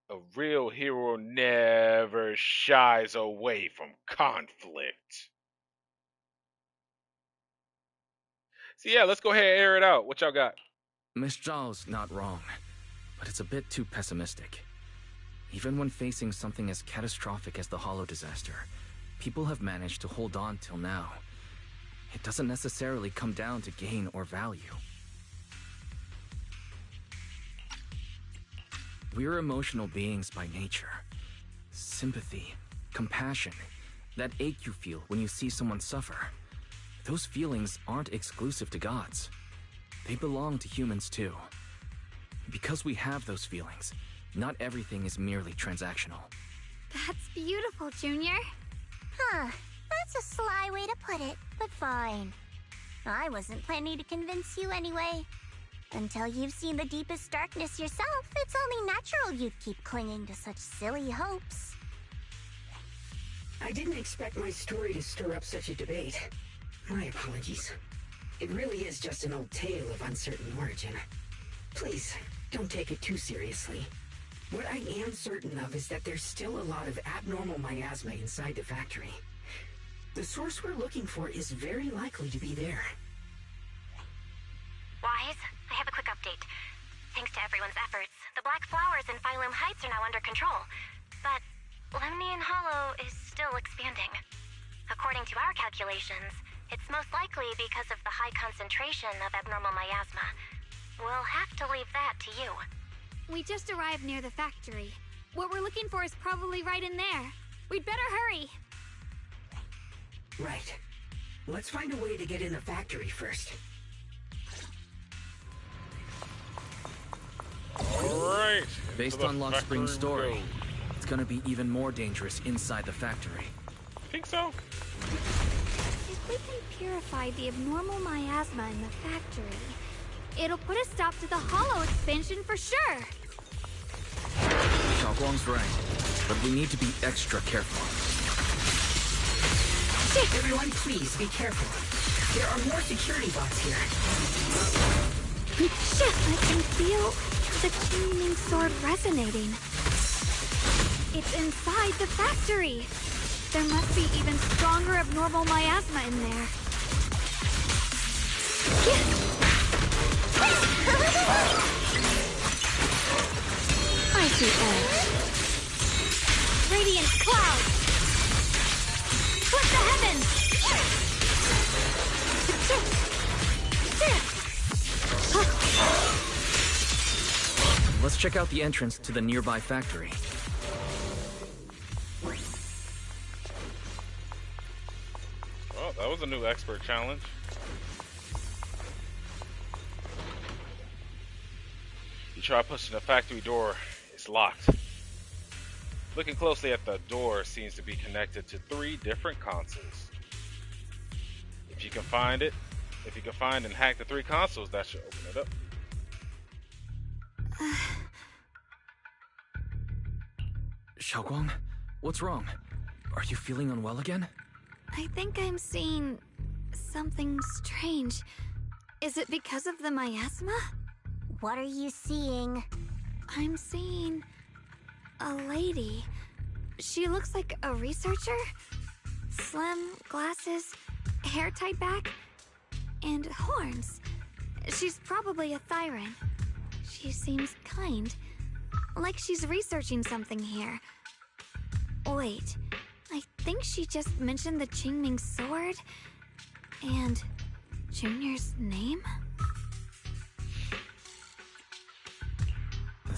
A real hero never shies away from conflict. So yeah, let's go ahead and air it out. What y'all got? Miss Zhao's not wrong, but it's a bit too pessimistic. Even when facing something as catastrophic as the Hollow disaster, people have managed to hold on till now. It doesn't necessarily come down to gain or value. We're emotional beings by nature. Sympathy, compassion, that ache you feel when you see someone suffer. Those feelings aren't exclusive to gods. They belong to humans too. Because we have those feelings, not everything is merely transactional. That's beautiful, Junior. Huh. That's a sly way to put it, but fine. I wasn't planning to convince you anyway. Until you've seen the deepest darkness yourself, it's only natural you'd keep clinging to such silly hopes. I didn't expect my story to stir up such a debate. My apologies. It really is just an old tale of uncertain origin. Please, don't take it too seriously. What I am certain of is that there's still a lot of abnormal miasma inside the factory. The source we're looking for is very likely to be there. Wise, I have a quick update. Thanks to everyone's efforts, the Black Flowers in Phylum Heights are now under control. But Lemnian Hollow is still expanding. According to our calculations, it's most likely because of the high concentration of abnormal miasma. We'll have to leave that to you. We just arrived near the factory. What we're looking for is probably right in there. We'd better hurry. Right. Let's find a way to get in the factory first. Alright. Based on Lock Spring's story, it's gonna be even more dangerous inside the factory. Think so? If we can purify the abnormal miasma in the factory, it'll put a stop to the Hollow expansion for sure. Xiaoguang's right, but we need to be extra careful. Everyone, please be careful. There are more security bots here. I can feel the Qingming sword resonating. It's inside the factory. There must be even stronger abnormal miasma in there. I see edge. Radiant cloud. Split the heavens. Let's check out the entrance to the nearby factory. Well, that was a new expert challenge. You try pushing the factory door, it's locked. Looking closely at the door seems to be connected to 3 different consoles. If you can find and hack the 3 consoles, that should open it up. Xiaoguang, what's wrong? Are you feeling unwell again? I think I'm seeing something strange. Is it because of the miasma? What are you seeing? I'm seeing a lady. She looks like a researcher. Slim, glasses, hair tied back, And horns. She's probably a Thyran. She seems kind. Like she's researching something here. Wait, I think she just mentioned the Qingming sword. And Junior's name?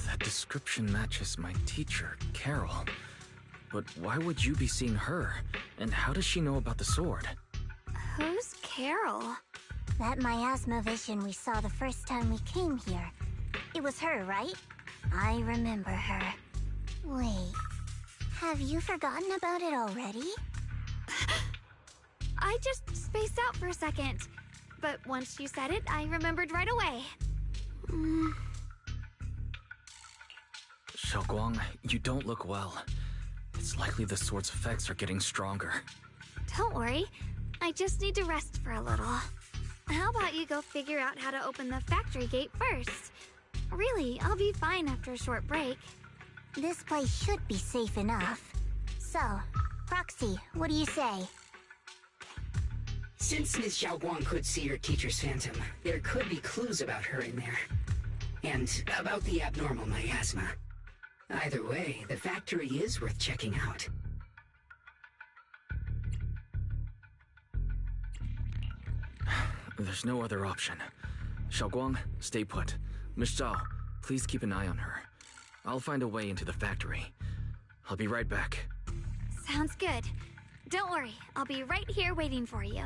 That description matches my teacher, Carol. But why would you be seeing her? And how does she know about the sword? Who's Carol? That miasma vision we saw the first time we came here. It was her, right? I remember her. Wait, have you forgotten about it already? I just spaced out for a second. But once you said it, I remembered right away. Xiaoguang, you don't look well. It's likely the sword's effects are getting stronger. Don't worry. I just need to rest for a little. How about you go figure out how to open the factory gate first? Really, I'll be fine after a short break. This place should be safe enough. So, Proxy, what do you say? Since Ms. Xiaoguang could see her teacher's phantom, there could be clues about her in there. And about the abnormal miasma. Either way, the factory is worth checking out. There's no other option. Xiaoguang, stay put. Miss Zhao, please keep an eye on her. I'll find a way into the factory. I'll be right back. Sounds good. Don't worry, I'll be right here waiting for you.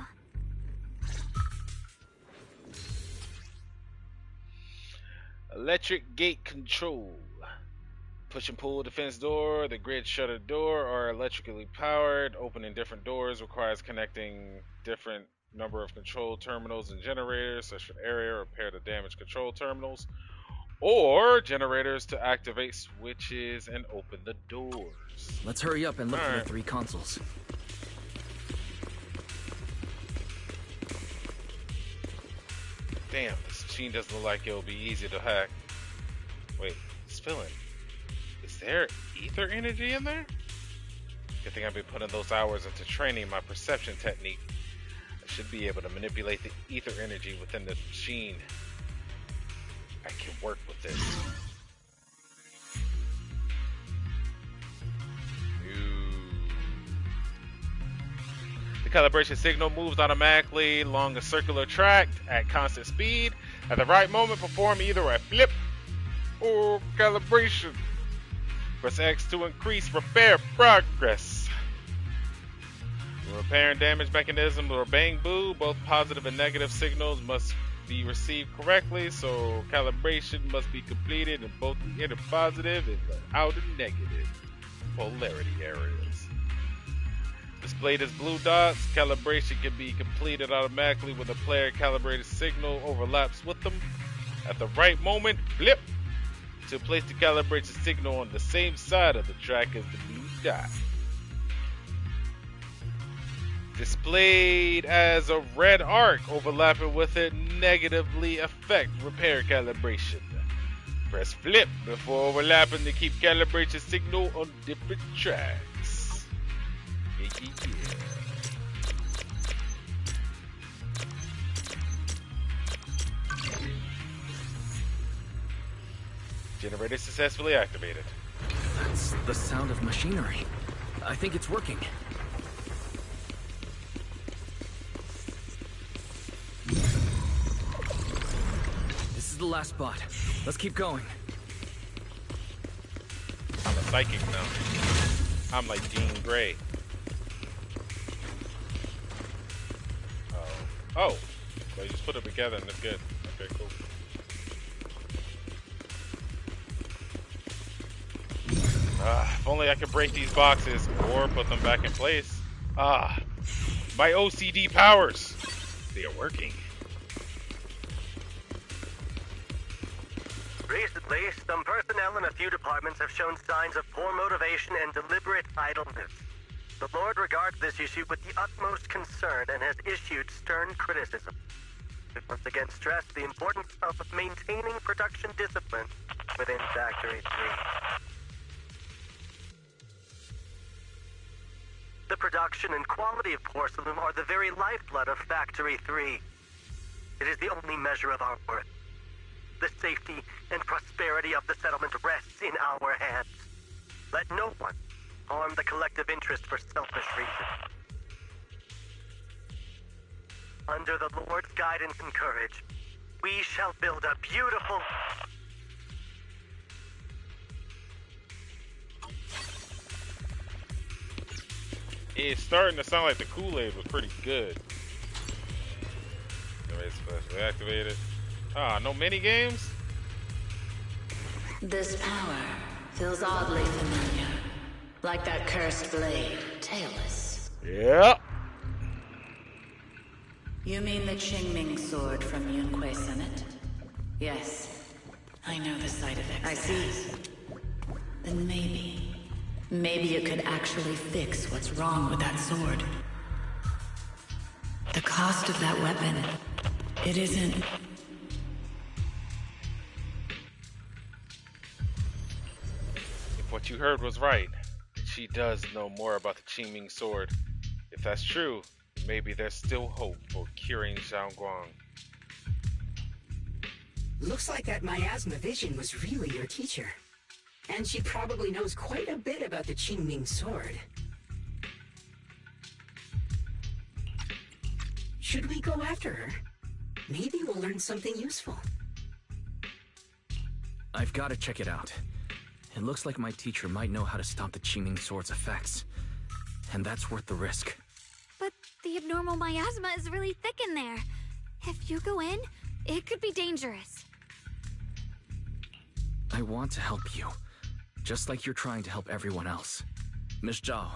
Electric gate control. Push and pull defense door. The grid shutter door are electrically powered. Opening different doors requires connecting different number of control terminals and generators. Search for area, repair the damaged control terminals, or generators to activate switches and open the doors. Let's hurry up and look for the 3 consoles. Damn, this machine doesn't look like it'll be easy to hack. Wait, it's filling. Is there ether energy in there? Good thing I've been putting those hours into training my perception technique. I should be able to manipulate the ether energy within this machine. I can work with this. The calibration signal moves automatically along a circular track at constant speed. At the right moment, perform either a flip or calibration. Press X to increase repair progress. The repair and damage mechanism or bang boo, both positive and negative signals must be received correctly, so calibration must be completed in both the inner positive and the outer negative polarity areas. Displayed as blue dots, calibration can be completed automatically when the player calibrated signal overlaps with them. At the right moment, flip to place the calibration signal on the same side of the track as the blue dot. Displayed as a red arc overlapping with it negatively affect repair calibration. Press flip before overlapping to keep calibration signal on different tracks. Yeah. Generator successfully activated. That's the sound of machinery. I think it's working. This is the last spot. Let's keep going. I'm a psychic now. I'm like Jean Grey. Oh. So you just put them together and it's good. Okay, cool. If only I could break these boxes or put them back in place. My OCD powers. They are working. Recently, some personnel in a few departments have shown signs of poor motivation and deliberate idleness. The Lord regards this issue with the utmost concern and has issued stern criticism. It once again stressed the importance of maintaining production discipline within Factory 3. The production and quality of porcelain are the very lifeblood of Factory 3. It is the only measure of our worth. The safety and prosperity of the settlement rests in our hands. Let no one harm the collective interest for selfish reasons. Under the Lord's guidance and courage, we shall build a beautiful... It's starting to sound like the Kool-Aid was pretty good. Specially activated. Ah, no mini games? This power feels oddly familiar. Like that cursed blade, tailless. Yep. You mean the Qingming sword from Yunquei Summit? Yes. I know the side effects. I see. Then maybe you could actually fix what's wrong with that sword. The cost of that weapon, it isn't... If what you heard was right, she does know more about the Qingming sword. If that's true, maybe there's still hope for curing Xiaoguang. Looks like that miasma vision was really your teacher. And she probably knows quite a bit about the Qingming sword. Should we go after her? Maybe we'll learn something useful. I've got to check it out. It looks like my teacher might know how to stop the Qingming sword's effects. And that's worth the risk. But the abnormal miasma is really thick in there. If you go in, it could be dangerous. I want to help you. Just like you're trying to help everyone else. Miss Zhao,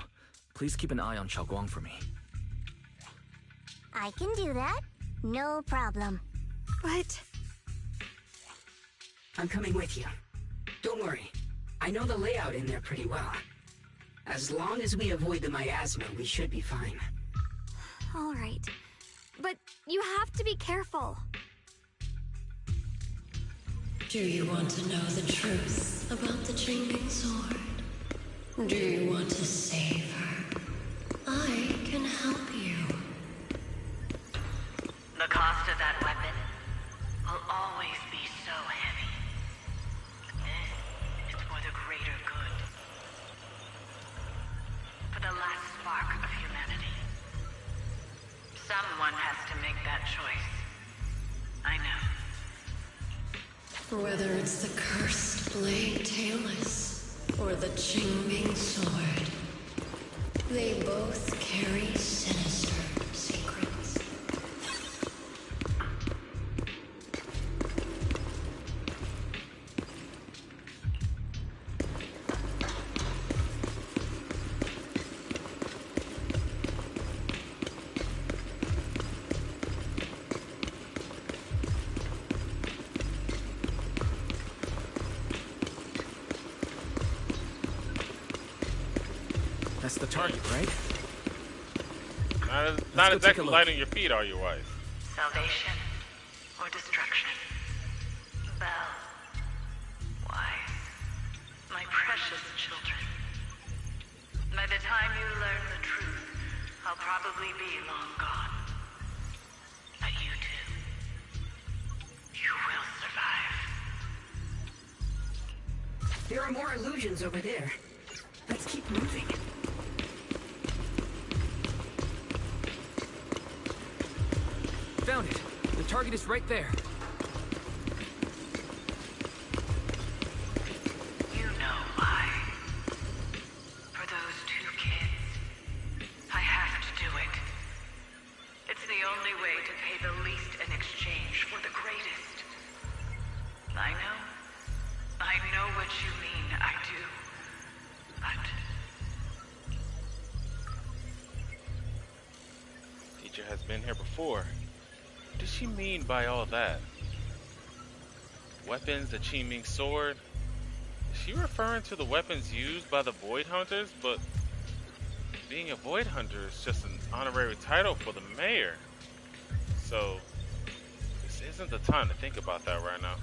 please keep an eye on Xiaoguang for me. I can do that. No problem. But... I'm coming with you. Don't worry. I know the layout in there pretty well. As long as we avoid the miasma, we should be fine. All right. But you have to be careful. Do you want to know the truth about the Qingming sword? Do you want to save her? I can help you. The cost of that weapon will always be so heavy. But then, it's for the greater good. For the last spark of humanity. Someone has to make that choice. I know. Whether it's the cursed blade tailless or the Qingming sword, they both carry sinister secrets. That's the target, right? Not exactly lighting your feet, are you, wife? Salvation or destruction? Belle, Wise, my precious children. By the time you learn the truth, I'll probably be long gone. But you two, you will survive. There are more illusions over there. Let's keep moving. Found it. The target is right there. You know why. For those two kids, I have to do it. It's the only way to pay the least in exchange for the greatest. I know what you mean, I do. But... Teacher has been here before. What does she mean by all that? Weapons, the Qingming sword? Is she referring to the weapons used by the Void Hunters? But being a Void Hunter is just an honorary title for the mayor. So, this isn't the time to think about that right now.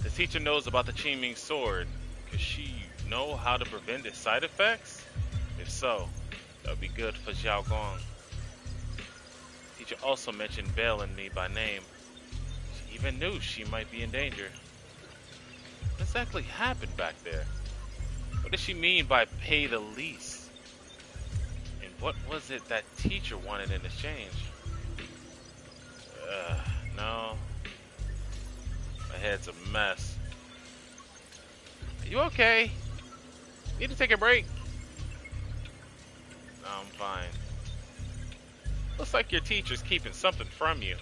The teacher knows about the Qingming sword. Could she know how to prevent its side effects? If so, that would be good for Xiaoguang. Teacher teacher also mentioned Belle and me by name. She even knew she might be in danger. What exactly happened back there? What does she mean by pay the least? And what was it that teacher wanted in exchange? No. My head's a mess. Are you okay? Need to take a break? No, I'm fine. Looks like your teacher's keeping something from you.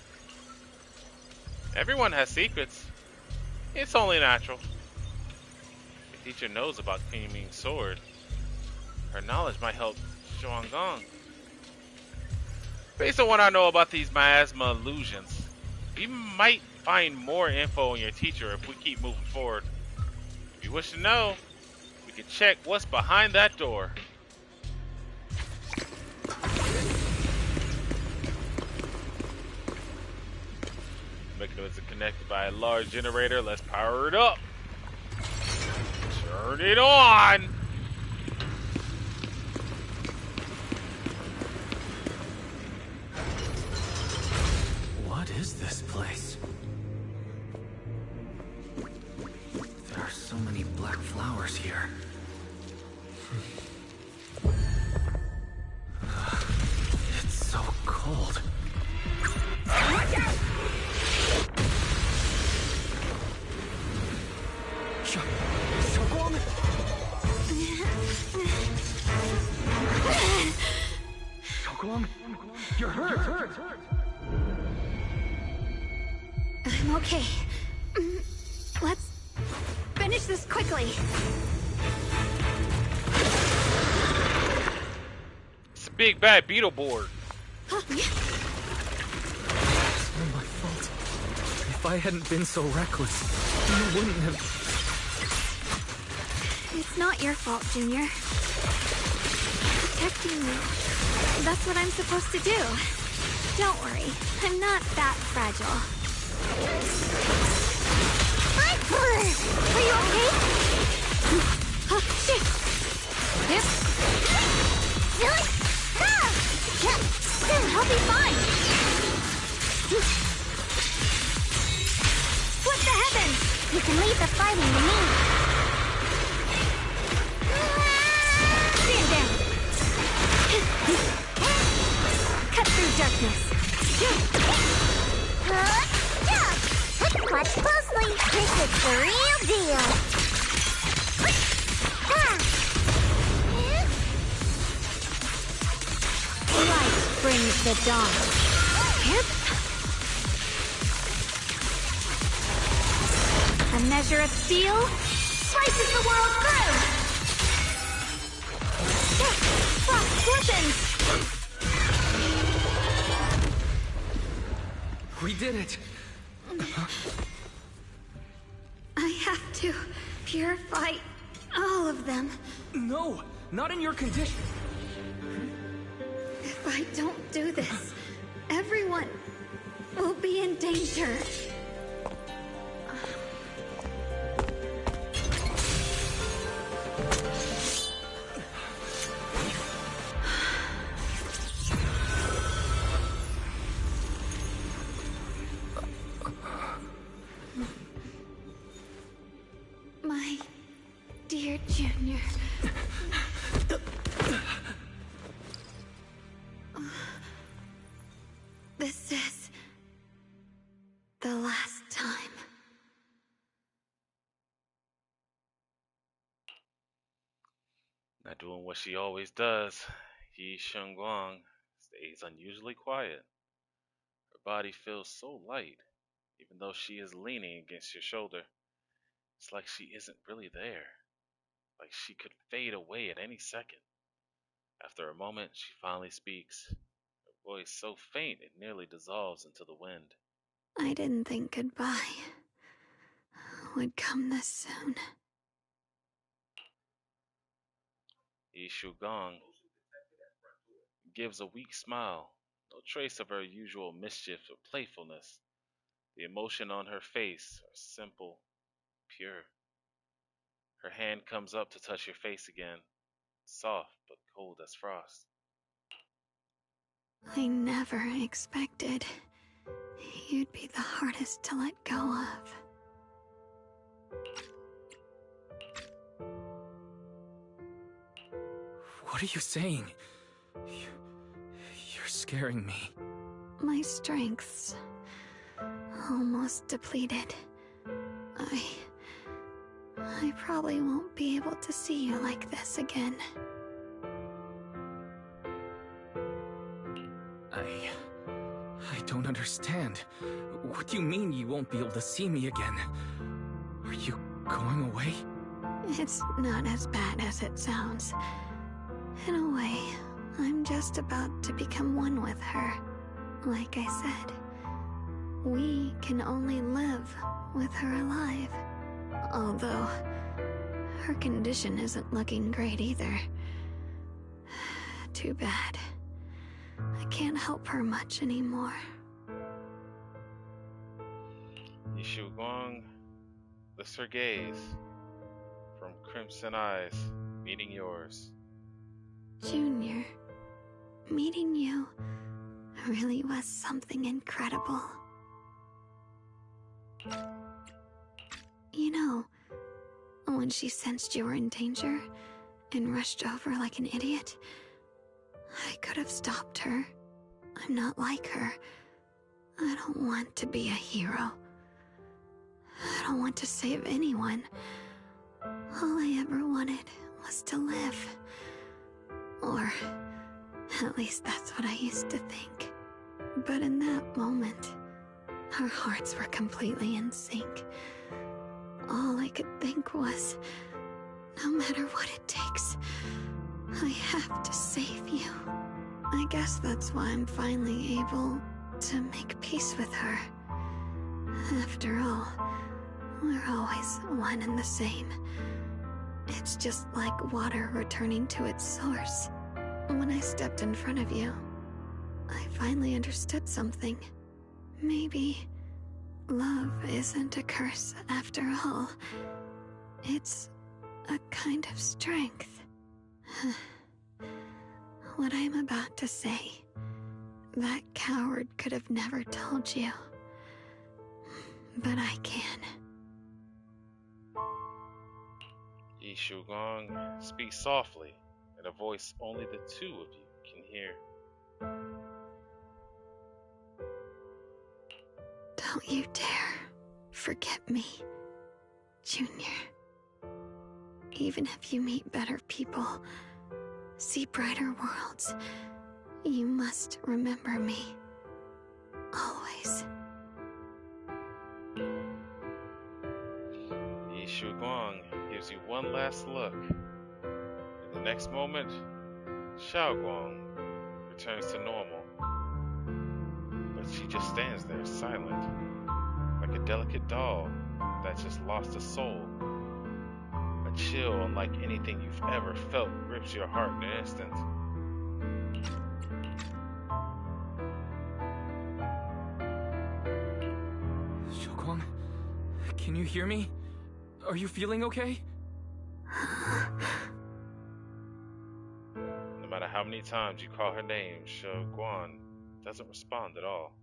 Everyone has secrets. It's only natural. Your teacher knows about Queen Ming's sword. Her knowledge might help Gong. Based on what I know about these miasma illusions, we might find more info on your teacher if we keep moving forward. If you wish to know, we can check what's behind that door. Mechanism connected by a large generator. Let's power it up. Turn it on. What is this place? There are so many black flowers here. It's so cold. Watch out! You're hurt. I'm okay. Let's finish this quickly. It's a big bad beetle board. It's all my fault. If I hadn't been so reckless, you wouldn't have... It's not your fault, Junior. Protecting you. That's what I'm supposed to do. Don't worry. I'm not that fragile. Are you okay? Oh, shit! Yep. I'll be fine. What the heavens? You can leave the fighting to me. Stand down. Cut through darkness. Watch closely. This is the real deal. Light brings the dawn. Yep. A measure of steel slices the world through. Frost glistens. We did it! I have to purify all of them. No! Not in your condition! If I don't do this, everyone will be in danger. My dear Junior. This is the last time. Not doing what she always does. Yi Shengguang stays unusually quiet. Her body feels so light, even though she is leaning against your shoulder. It's like she isn't really there. Like she could fade away at any second. After a moment, she finally speaks. Her voice so faint it nearly dissolves into the wind. I didn't think goodbye would come this soon. Yi Shengguang gives a weak smile, no trace of her usual mischief or playfulness. The emotion on her face are simple, pure. Her hand comes up to touch your face again, soft but cold as frost. I never expected you'd be the hardest to let go of. What are you saying? You're scaring me. My strength's almost depleted. I probably won't be able to see you like this again. I don't understand. What do you mean you won't be able to see me again? Are you going away? It's not as bad as it sounds. In a way, I'm just about to become one with her. Like I said, we can only live with her alive. Although, her condition isn't looking great either. Too bad. I can't help her much anymore. Yishu Guang lifts her gaze from crimson eyes, meeting yours. Junior, meeting you really was something incredible. You know, when she sensed you were in danger and rushed over like an idiot, I could have stopped her. I'm not like her. I don't want to be a hero. I don't want to save anyone. All I ever wanted was to live. Or, at least that's what I used to think. But in that moment, our hearts were completely in sync. All I could think was, no matter what it takes, I have to save you. I guess that's why I'm finally able to make peace with her. After all, we're always one and the same. It's just like water returning to its source. When I stepped in front of you, I finally understood something. Maybe love isn't a curse after all. It's a kind of strength. What I'm about to say, that coward could have never told you. But I can. Yishu Gong speaks softly in a voice only the two of you can hear. Don't you dare forget me, Junior. Even if you meet better people, see brighter worlds, you must remember me. Always. Yishu Guang gives you one last look. In the next moment, Xiao Guang returns to normal. But she just stands there silent, like a delicate doll that just lost a soul. A chill unlike anything you've ever felt grips your heart in an instant. Xiaoguang, can you hear me? Are you feeling okay? No matter how many times you call her name, Xiao Guan doesn't respond at all.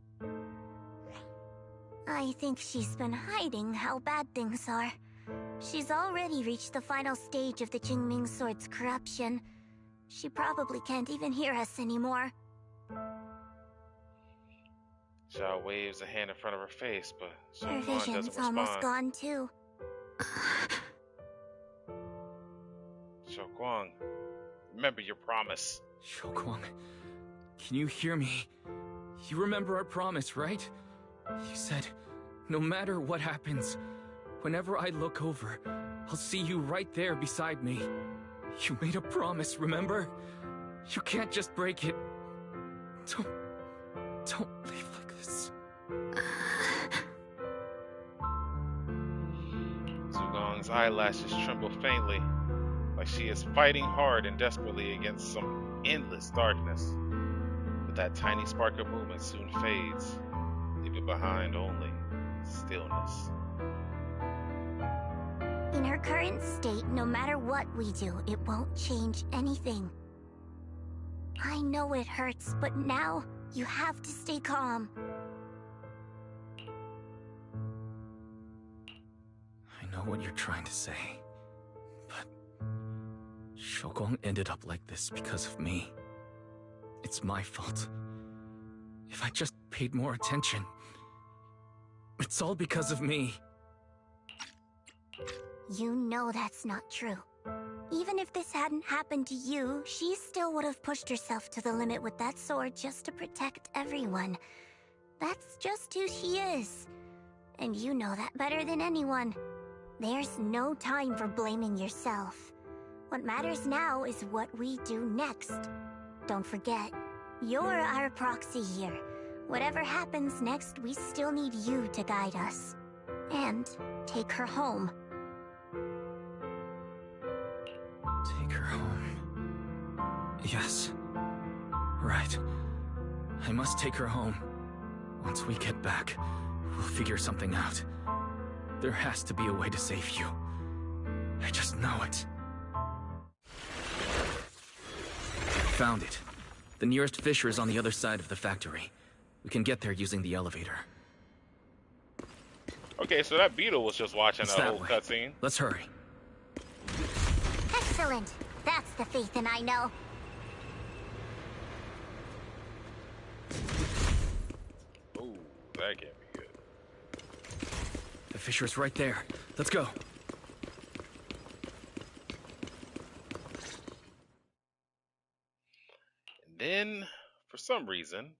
I think she's been hiding how bad things are. She's already reached the final stage of the Jingming Sword's corruption. She probably can't even hear us anymore. Xiao waves a hand in front of her face, but Her Xiao Guan doesn't vision's respond. almost gone too. Xiao Guang, remember your promise. Xiaoguang, can you hear me? You remember our promise, right? You said, no matter what happens, whenever I look over, I'll see you right there beside me. You made a promise, remember? You can't just break it. Don't leave like this. Zugong's eyelashes tremble faintly, like she is fighting hard and desperately against some endless darkness. But that tiny spark of movement soon fades, leaving behind only stillness. In her current state, no matter what we do, it won't change anything. I know it hurts, but now you have to stay calm. I know what you're trying to say, but Shouguang ended up like this because of me. It's my fault. If I just paid more attention, it's all because of me. You know that's not true. Even if this hadn't happened to you, she still would have pushed herself to the limit with that sword just to protect everyone. That's just who she is. And you know that better than anyone. There's no time for blaming yourself. What matters now is what we do next. Don't forget, you're our proxy here. Whatever happens next, we still need you to guide us. And take her home. Take her home. Yes. Right. I must take her home. Once we get back, we'll figure something out. There has to be a way to save you. I just know it. Found it. The nearest fissure is on the other side of the factory. We can get there using the elevator. Okay, so that beetle was just watching It's the that whole way. cutscene. Let's hurry. Excellent. That's the Phaethon I know. Ooh, that can't be good. The fissure's right there. Let's go. And then, for some reason,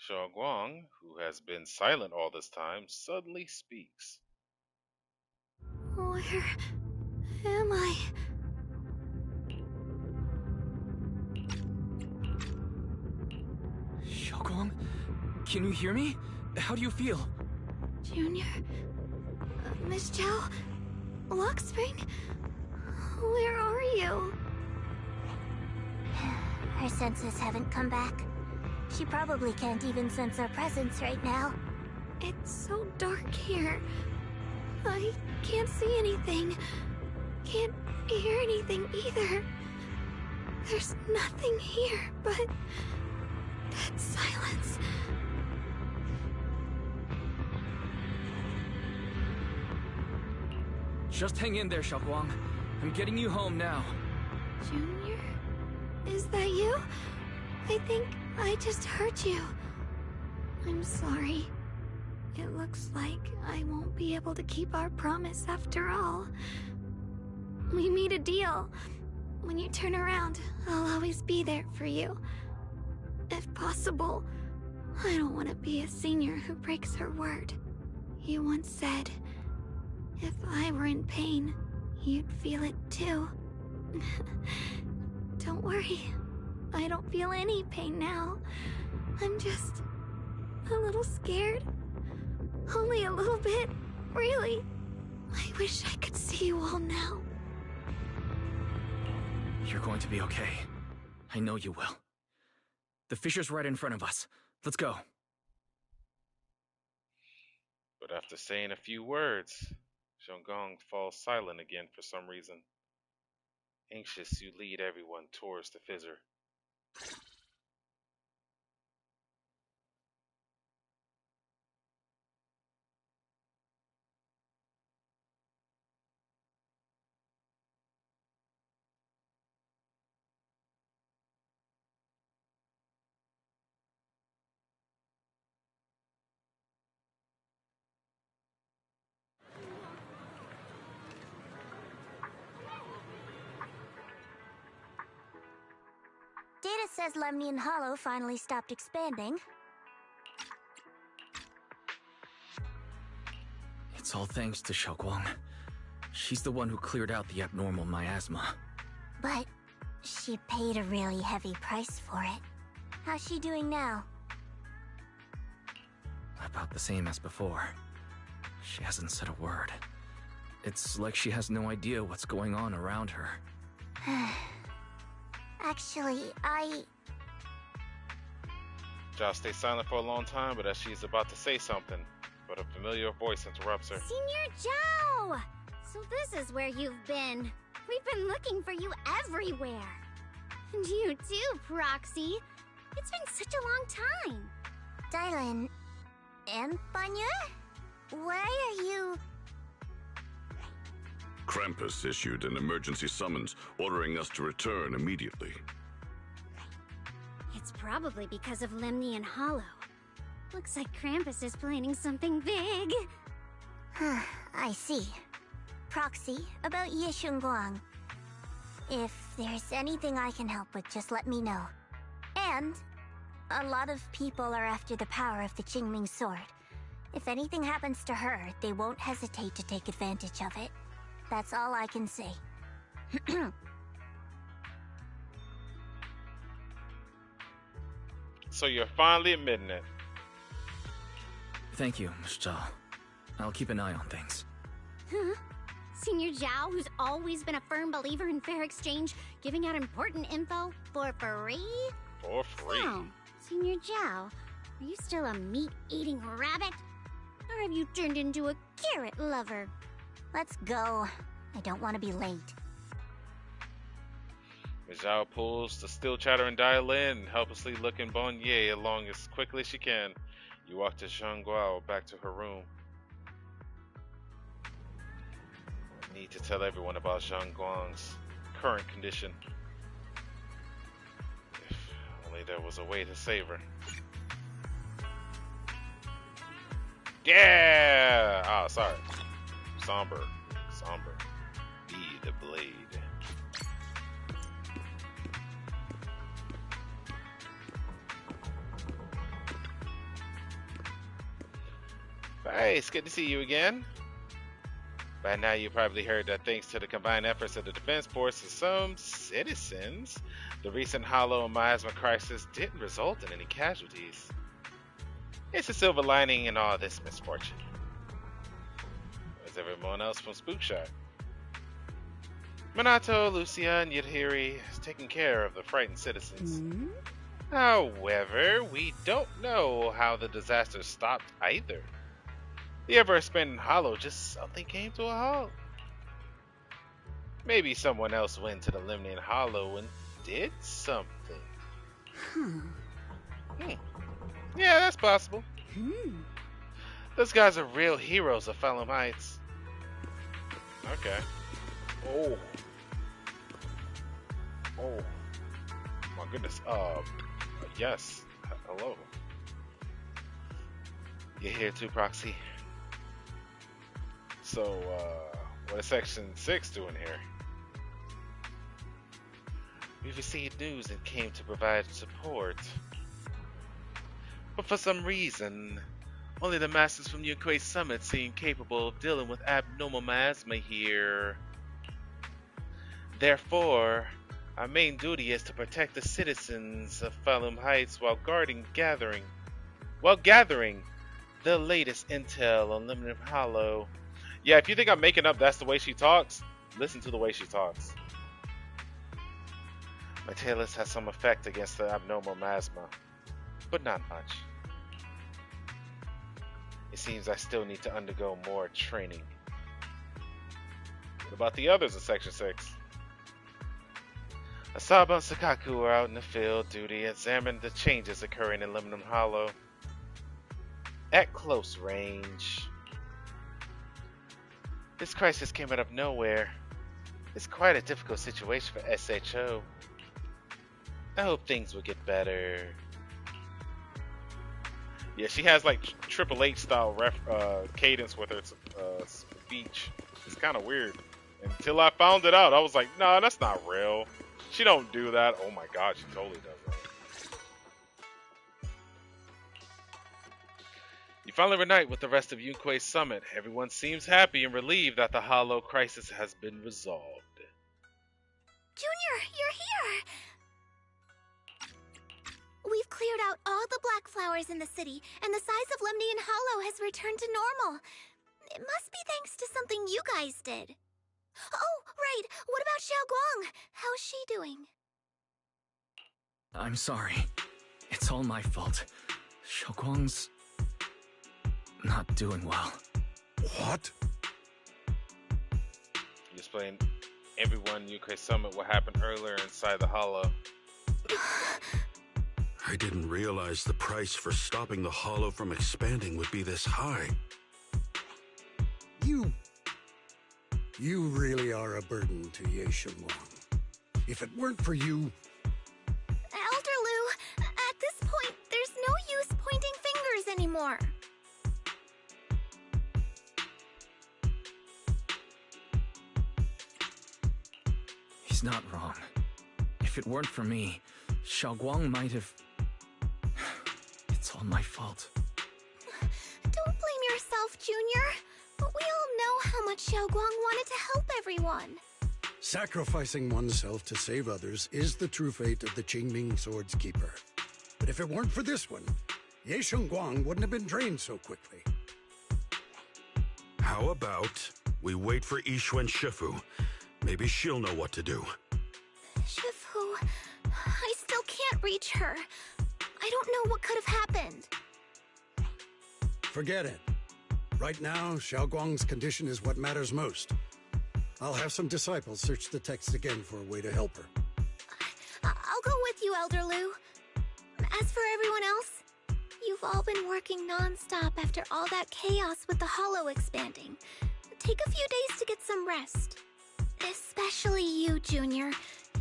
Shouguang, who has been silent all this time, suddenly speaks. Where am I? Shouguang? Can you hear me? How do you feel? Junior? Miss Chow? Luxspring? Where are you? Her senses haven't come back. She probably can't even sense our presence right now. It's so dark here. I can't see anything. Can't hear anything either. There's nothing here but that silence. Just hang in there, Shouguang. I'm getting you home now. Junior? Is that you? I think I just hurt you. I'm sorry. It looks like I won't be able to keep our promise after all. We made a deal. When you turn around, I'll always be there for you. If possible, I don't want to be a senior who breaks her word. You once said, if I were in pain, you'd feel it too. Don't worry. I don't feel any pain now. I'm just a little scared. Only a little bit, really. I wish I could see you all now. You're going to be okay. I know you will. The fissure's right in front of us. Let's go. But after saying a few words, Shouguang falls silent again for some reason, anxious to lead everyone towards the fissure. Data says Lemnian Hollow finally stopped expanding. It's all thanks to Shouguang. She's the one who cleared out the abnormal miasma. But she paid a really heavy price for it. How's she doing now? About the same as before. She hasn't said a word. It's like she has no idea what's going on around her. Actually, Zhao stays silent for a long time, but as she's about to say something, but a familiar voice interrupts her. Senior Zhao! So this is where you've been. We've been looking for you everywhere. And you too, Proxy. It's been such a long time. Dylan and Banya? Why are you... Krampus issued an emergency summons ordering us to return immediately. It's probably because of Lemnian Hollow. Looks like Krampus is planning something big. I see. Proxy, about Yishunguang. If there's anything I can help with, just let me know. And a lot of people are after the power of the Qingming sword. If anything happens to her, they won't hesitate to take advantage of it. That's all I can say. So you're finally admitting it. Thank you, Miss Zhao. I'll keep an eye on things. Huh? Senior Zhao, who's always been a firm believer in fair exchange, giving out important info for free? For free. So, Senior Zhao, are you still a meat-eating rabbit? Or have you turned into a carrot lover? Let's go. I don't want to be late. Zhao pulls the still chattering Dylan, helplessly looking Bonnier along as quickly as she can. You walk to Shangguao back to her room. I need to tell everyone about Shangguang's current condition. If only there was a way to save her. Yeah! Ah, sorry. Somber. Be the blade. Hey, it's good to see you again. By now you probably heard that thanks to the combined efforts of the defense force and some citizens, the recent Hollow and Miasma crisis didn't result in any casualties. It's a silver lining in all this misfortune. Where's everyone else from Spookshot? Minato, Lucia, and Yadhiri is taking care of the frightened citizens. However, we don't know how the disaster stopped either. The ever-expanding Hollow just suddenly came to a halt. Maybe someone else went to the Lemnian Hollow and did something. Yeah, that's possible. Those guys are real heroes of Phelim Heights. Okay. Oh, my goodness. Yes. Hello. You're here too, Proxy. So, what is Section 6 doing here? We've received news and came to provide support. But for some reason, only the masters from Yunquei Summit seem capable of dealing with abnormal miasma here. Therefore, our main duty is to protect the citizens of Phelim Heights while gathering the latest intel on Lemnian Hollow. Yeah, if you think I'm making up that's the way she talks, listen to the way she talks. My Talus has some effect against the abnormal miasma, but not much. It seems I still need to undergo more training. What about the others in Section 6? Asaba and Sakaku are out in the field duty, examining the changes occurring in Lemnian Hollow. At close range. This crisis came out of nowhere. It's quite a difficult situation for SHO. I hope things will get better. Yeah, she has like Triple H style cadence with her speech. It's kind of weird. Until I found it out, I was like, nah, that's not real. She don't do that. Oh my god, she totally does that. You finally reunite with the rest of Yunquei Summit. Everyone seems happy and relieved that the Hollow crisis has been resolved. Junior, you're here! We've cleared out all the black flowers in the city, and the size of Lemnian Hollow has returned to normal. It must be thanks to something you guys did. Oh, right. What about Xiaoguang? How's she doing? I'm sorry. It's all my fault. Xiaoguang's not doing well. What? You explained everyone Yunquei Summit what happened earlier inside the Hollow. I didn't realize the price for stopping the hollow from expanding would be this high. You really are a burden to Ye Shengwang. If it weren't for you... Elder Lu, at this point, there's no use pointing fingers anymore. He's not wrong. If it weren't for me, Xiaoguang might have... It's all my fault. Don't blame yourself, Junior. We all know how much Xiaoguang wanted to help everyone. Sacrificing oneself to save others is the true fate of the Qingming Sword's keeper. But if it weren't for this one, Ye Shengwang wouldn't have been drained so quickly. How about we wait for Yixuan Shifu? Maybe she'll know what to do. Shifu, I still can't reach her. I don't know what could have happened. Forget it. Right now, Xiaoguang's condition is what matters most. I'll have some disciples search the text again for a way to help her. I'll go with you, Elder Lu. As for everyone else, you've all been working non-stop after all that chaos with the hollow expanding. Take a few days to get some rest. Especially you, Junior.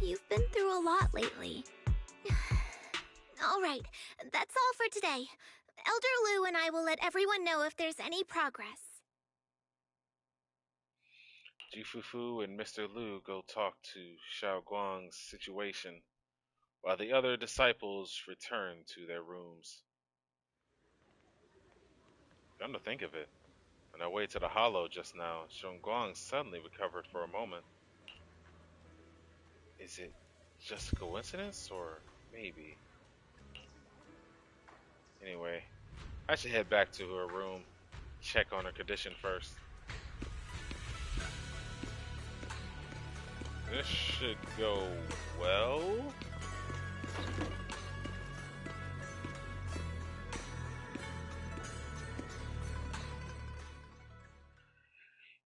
You've been through a lot lately. Alright, that's all for today. Elder Lu and I will let everyone know if there's any progress. Jifufu and Mr. Lu go talk to Xiaoguang's situation, while the other disciples return to their rooms. Come to think of it, on our way to the hollow just now, Xiaoguang suddenly recovered for a moment. Is it just a coincidence, or maybe? Anyway, I should head back to her room, check on her condition first. This should go well.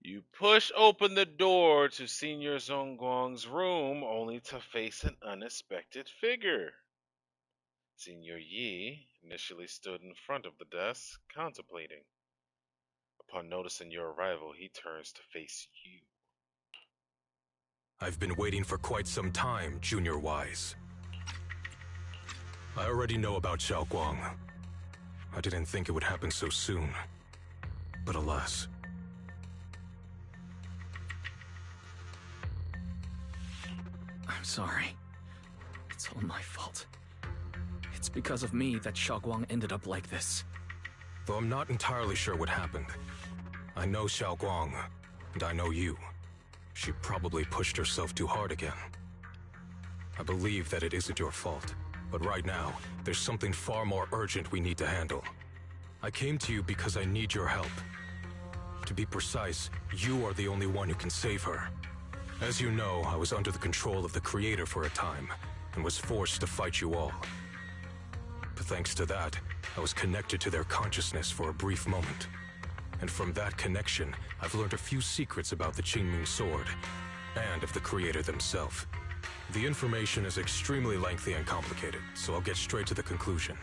You push open the door to Senior Zhongguang's room only to face an unexpected figure. Senior Yi initially stood in front of the desk, contemplating. Upon noticing your arrival, he turns to face you. I've been waiting for quite some time, Junior Wise. I already know about Xiaoguang. I didn't think it would happen so soon. But alas. I'm sorry. It's all my fault. It's because of me that Xiaoguang ended up like this. Though I'm not entirely sure what happened. I know Xiaoguang, and I know you. She probably pushed herself too hard again. I believe that it isn't your fault, but right now, there's something far more urgent we need to handle. I came to you because I need your help. To be precise, you are the only one who can save her. As you know, I was under the control of the Creator for a time, and was forced to fight you all. But thanks to that, I was connected to their consciousness for a brief moment. And from that connection, I've learned a few secrets about the Qingming Sword, and of the Creator themselves. The information is extremely lengthy and complicated, so I'll get straight to the conclusion.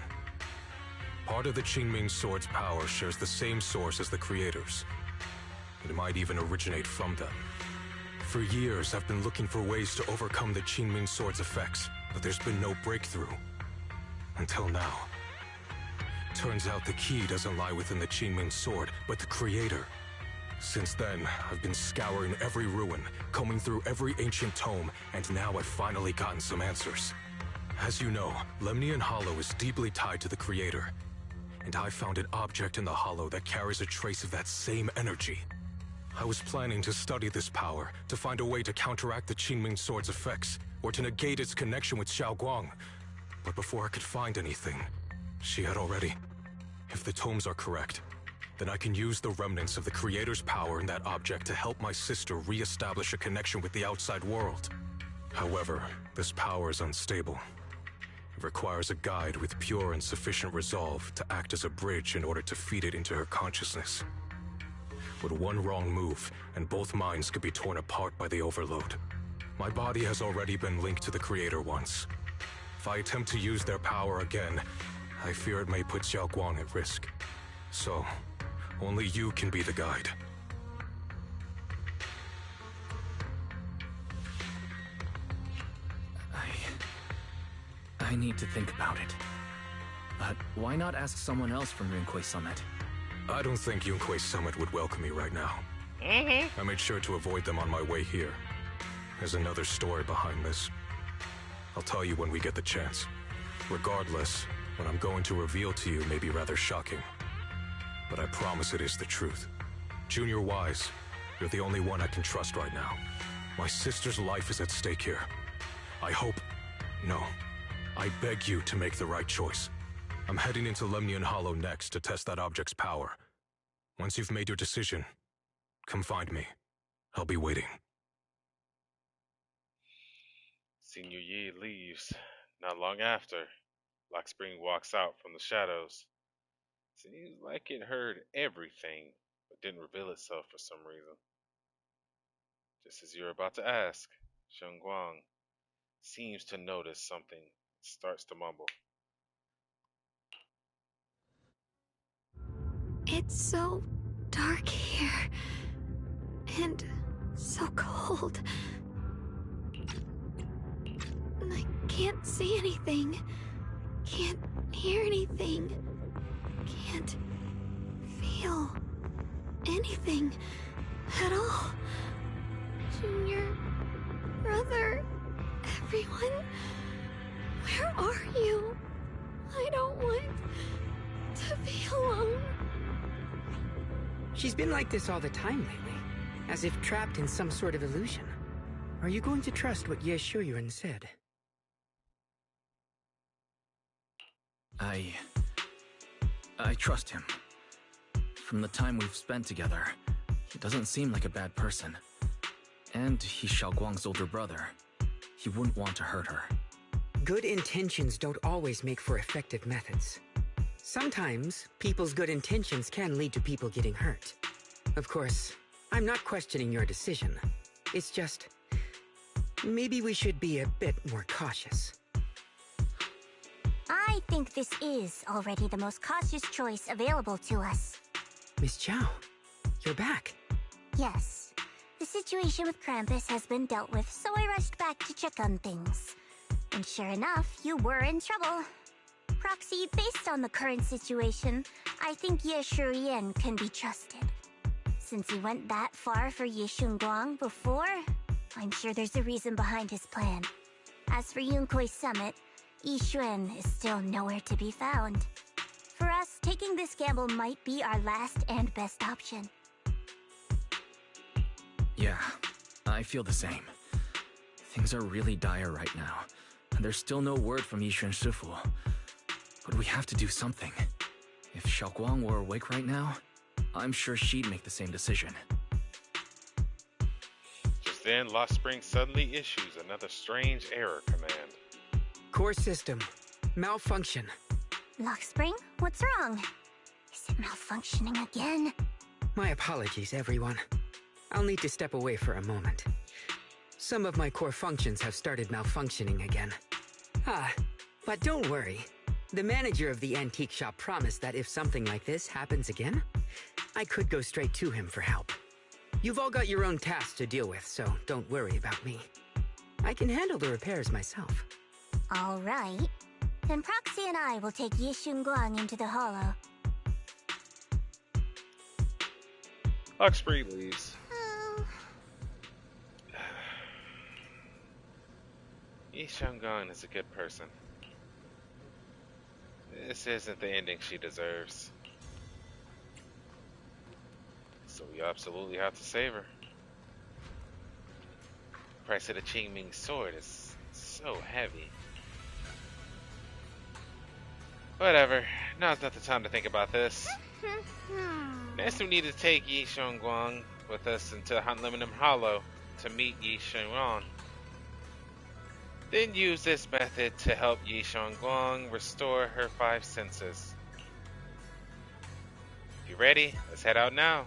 Part of the Qingming Sword's power shares the same source as the Creator's. It might even originate from them. For years, I've been looking for ways to overcome the Qingming Sword's effects, but there's been no breakthrough. Until now. Turns out the key doesn't lie within the Qingming Sword, but the Creator. Since then, I've been scouring every ruin, combing through every ancient tome, and now I've finally gotten some answers. As you know, Lemnian Hollow is deeply tied to the Creator, and I found an object in the Hollow that carries a trace of that same energy. I was planning to study this power, to find a way to counteract the Qingming Sword's effects, or to negate its connection with Xiaoguang. But before I could find anything, she had already... If the tomes are correct, then I can use the remnants of the Creator's power in that object to help my sister re-establish a connection with the outside world. However, this power is unstable. It requires a guide with pure and sufficient resolve to act as a bridge in order to feed it into her consciousness. With one wrong move, and both minds could be torn apart by the overload. My body has already been linked to the Creator once. If I attempt to use their power again, I fear it may put Xiao Guang at risk. So, only you can be the guide. I need to think about it. But why not ask someone else from Yunquei Summit? I don't think Yunquei Summit would welcome me right now. I made sure to avoid them on my way here. There's another story behind this. I'll tell you when we get the chance. Regardless, what I'm going to reveal to you may be rather shocking. But I promise it is the truth. Junior Wise, you're the only one I can trust right now. My sister's life is at stake here. I hope... No. I beg you to make the right choice. I'm heading into Lemnian Hollow next to test that object's power. Once you've made your decision, come find me. I'll be waiting. Senior Yi leaves. Not long after, Lock Spring walks out from the shadows. Seems like it heard everything, but didn't reveal itself for some reason. Just as you're about to ask, Sheng Guang seems to notice something. Starts to mumble. It's so dark here. And so cold. I can't see anything. Can't hear anything. Can't feel anything at all. Junior, brother, everyone, where are you? I don't want to be alone. She's been like this all the time lately, as if trapped in some sort of illusion. Are you going to trust what Ye Shuyuan said? I trust him. From the time we've spent together, he doesn't seem like a bad person. And he's Xiao Guang's older brother. He wouldn't want to hurt her. Good intentions don't always make for effective methods. Sometimes, people's good intentions can lead to people getting hurt. Of course, I'm not questioning your decision. It's just... maybe we should be a bit more cautious. I think this is already the most cautious choice available to us. Miss Chow, you're back. Yes. The situation with Krampus has been dealt with, so I rushed back to check on things. And sure enough, you were in trouble. Proxy, based on the current situation, I think Ye Shuyuan can be trusted. Since he went that far for Ye Shunguang before, I'm sure there's a reason behind his plan. As for Yunquei Summit, Yi Xuan is still nowhere to be found. For us, taking this gamble might be our last and best option. Yeah, I feel the same. Things are really dire right now, and there's still no word from Yishuan Shifu. But we have to do something. If Xiao Guang were awake right now, I'm sure she'd make the same decision. Just then, Lost Spring suddenly issues another strange error command. Core system. Malfunction. Lock Spring, what's wrong? Is it malfunctioning again? My apologies, everyone. I'll need to step away for a moment. Some of my core functions have started malfunctioning again. But don't worry. The manager of the antique shop promised that if something like this happens again, I could go straight to him for help. You've all got your own tasks to deal with, so don't worry about me. I can handle the repairs myself. All right. Then Proxy and I will take Ye Shunguang into the hollow. Lock Spring leaves. Yi Shunguang is a good person. This isn't the ending she deserves. So we absolutely have to save her. The price of the Qingming sword is so heavy. Whatever. Now's not the time to think about this. Next we need to take Yi Shunguang with us into Lemnian Hollow to meet Yi Shunguang. Then use this method to help Yi Shunguang restore her 5 senses. You ready? Let's head out now.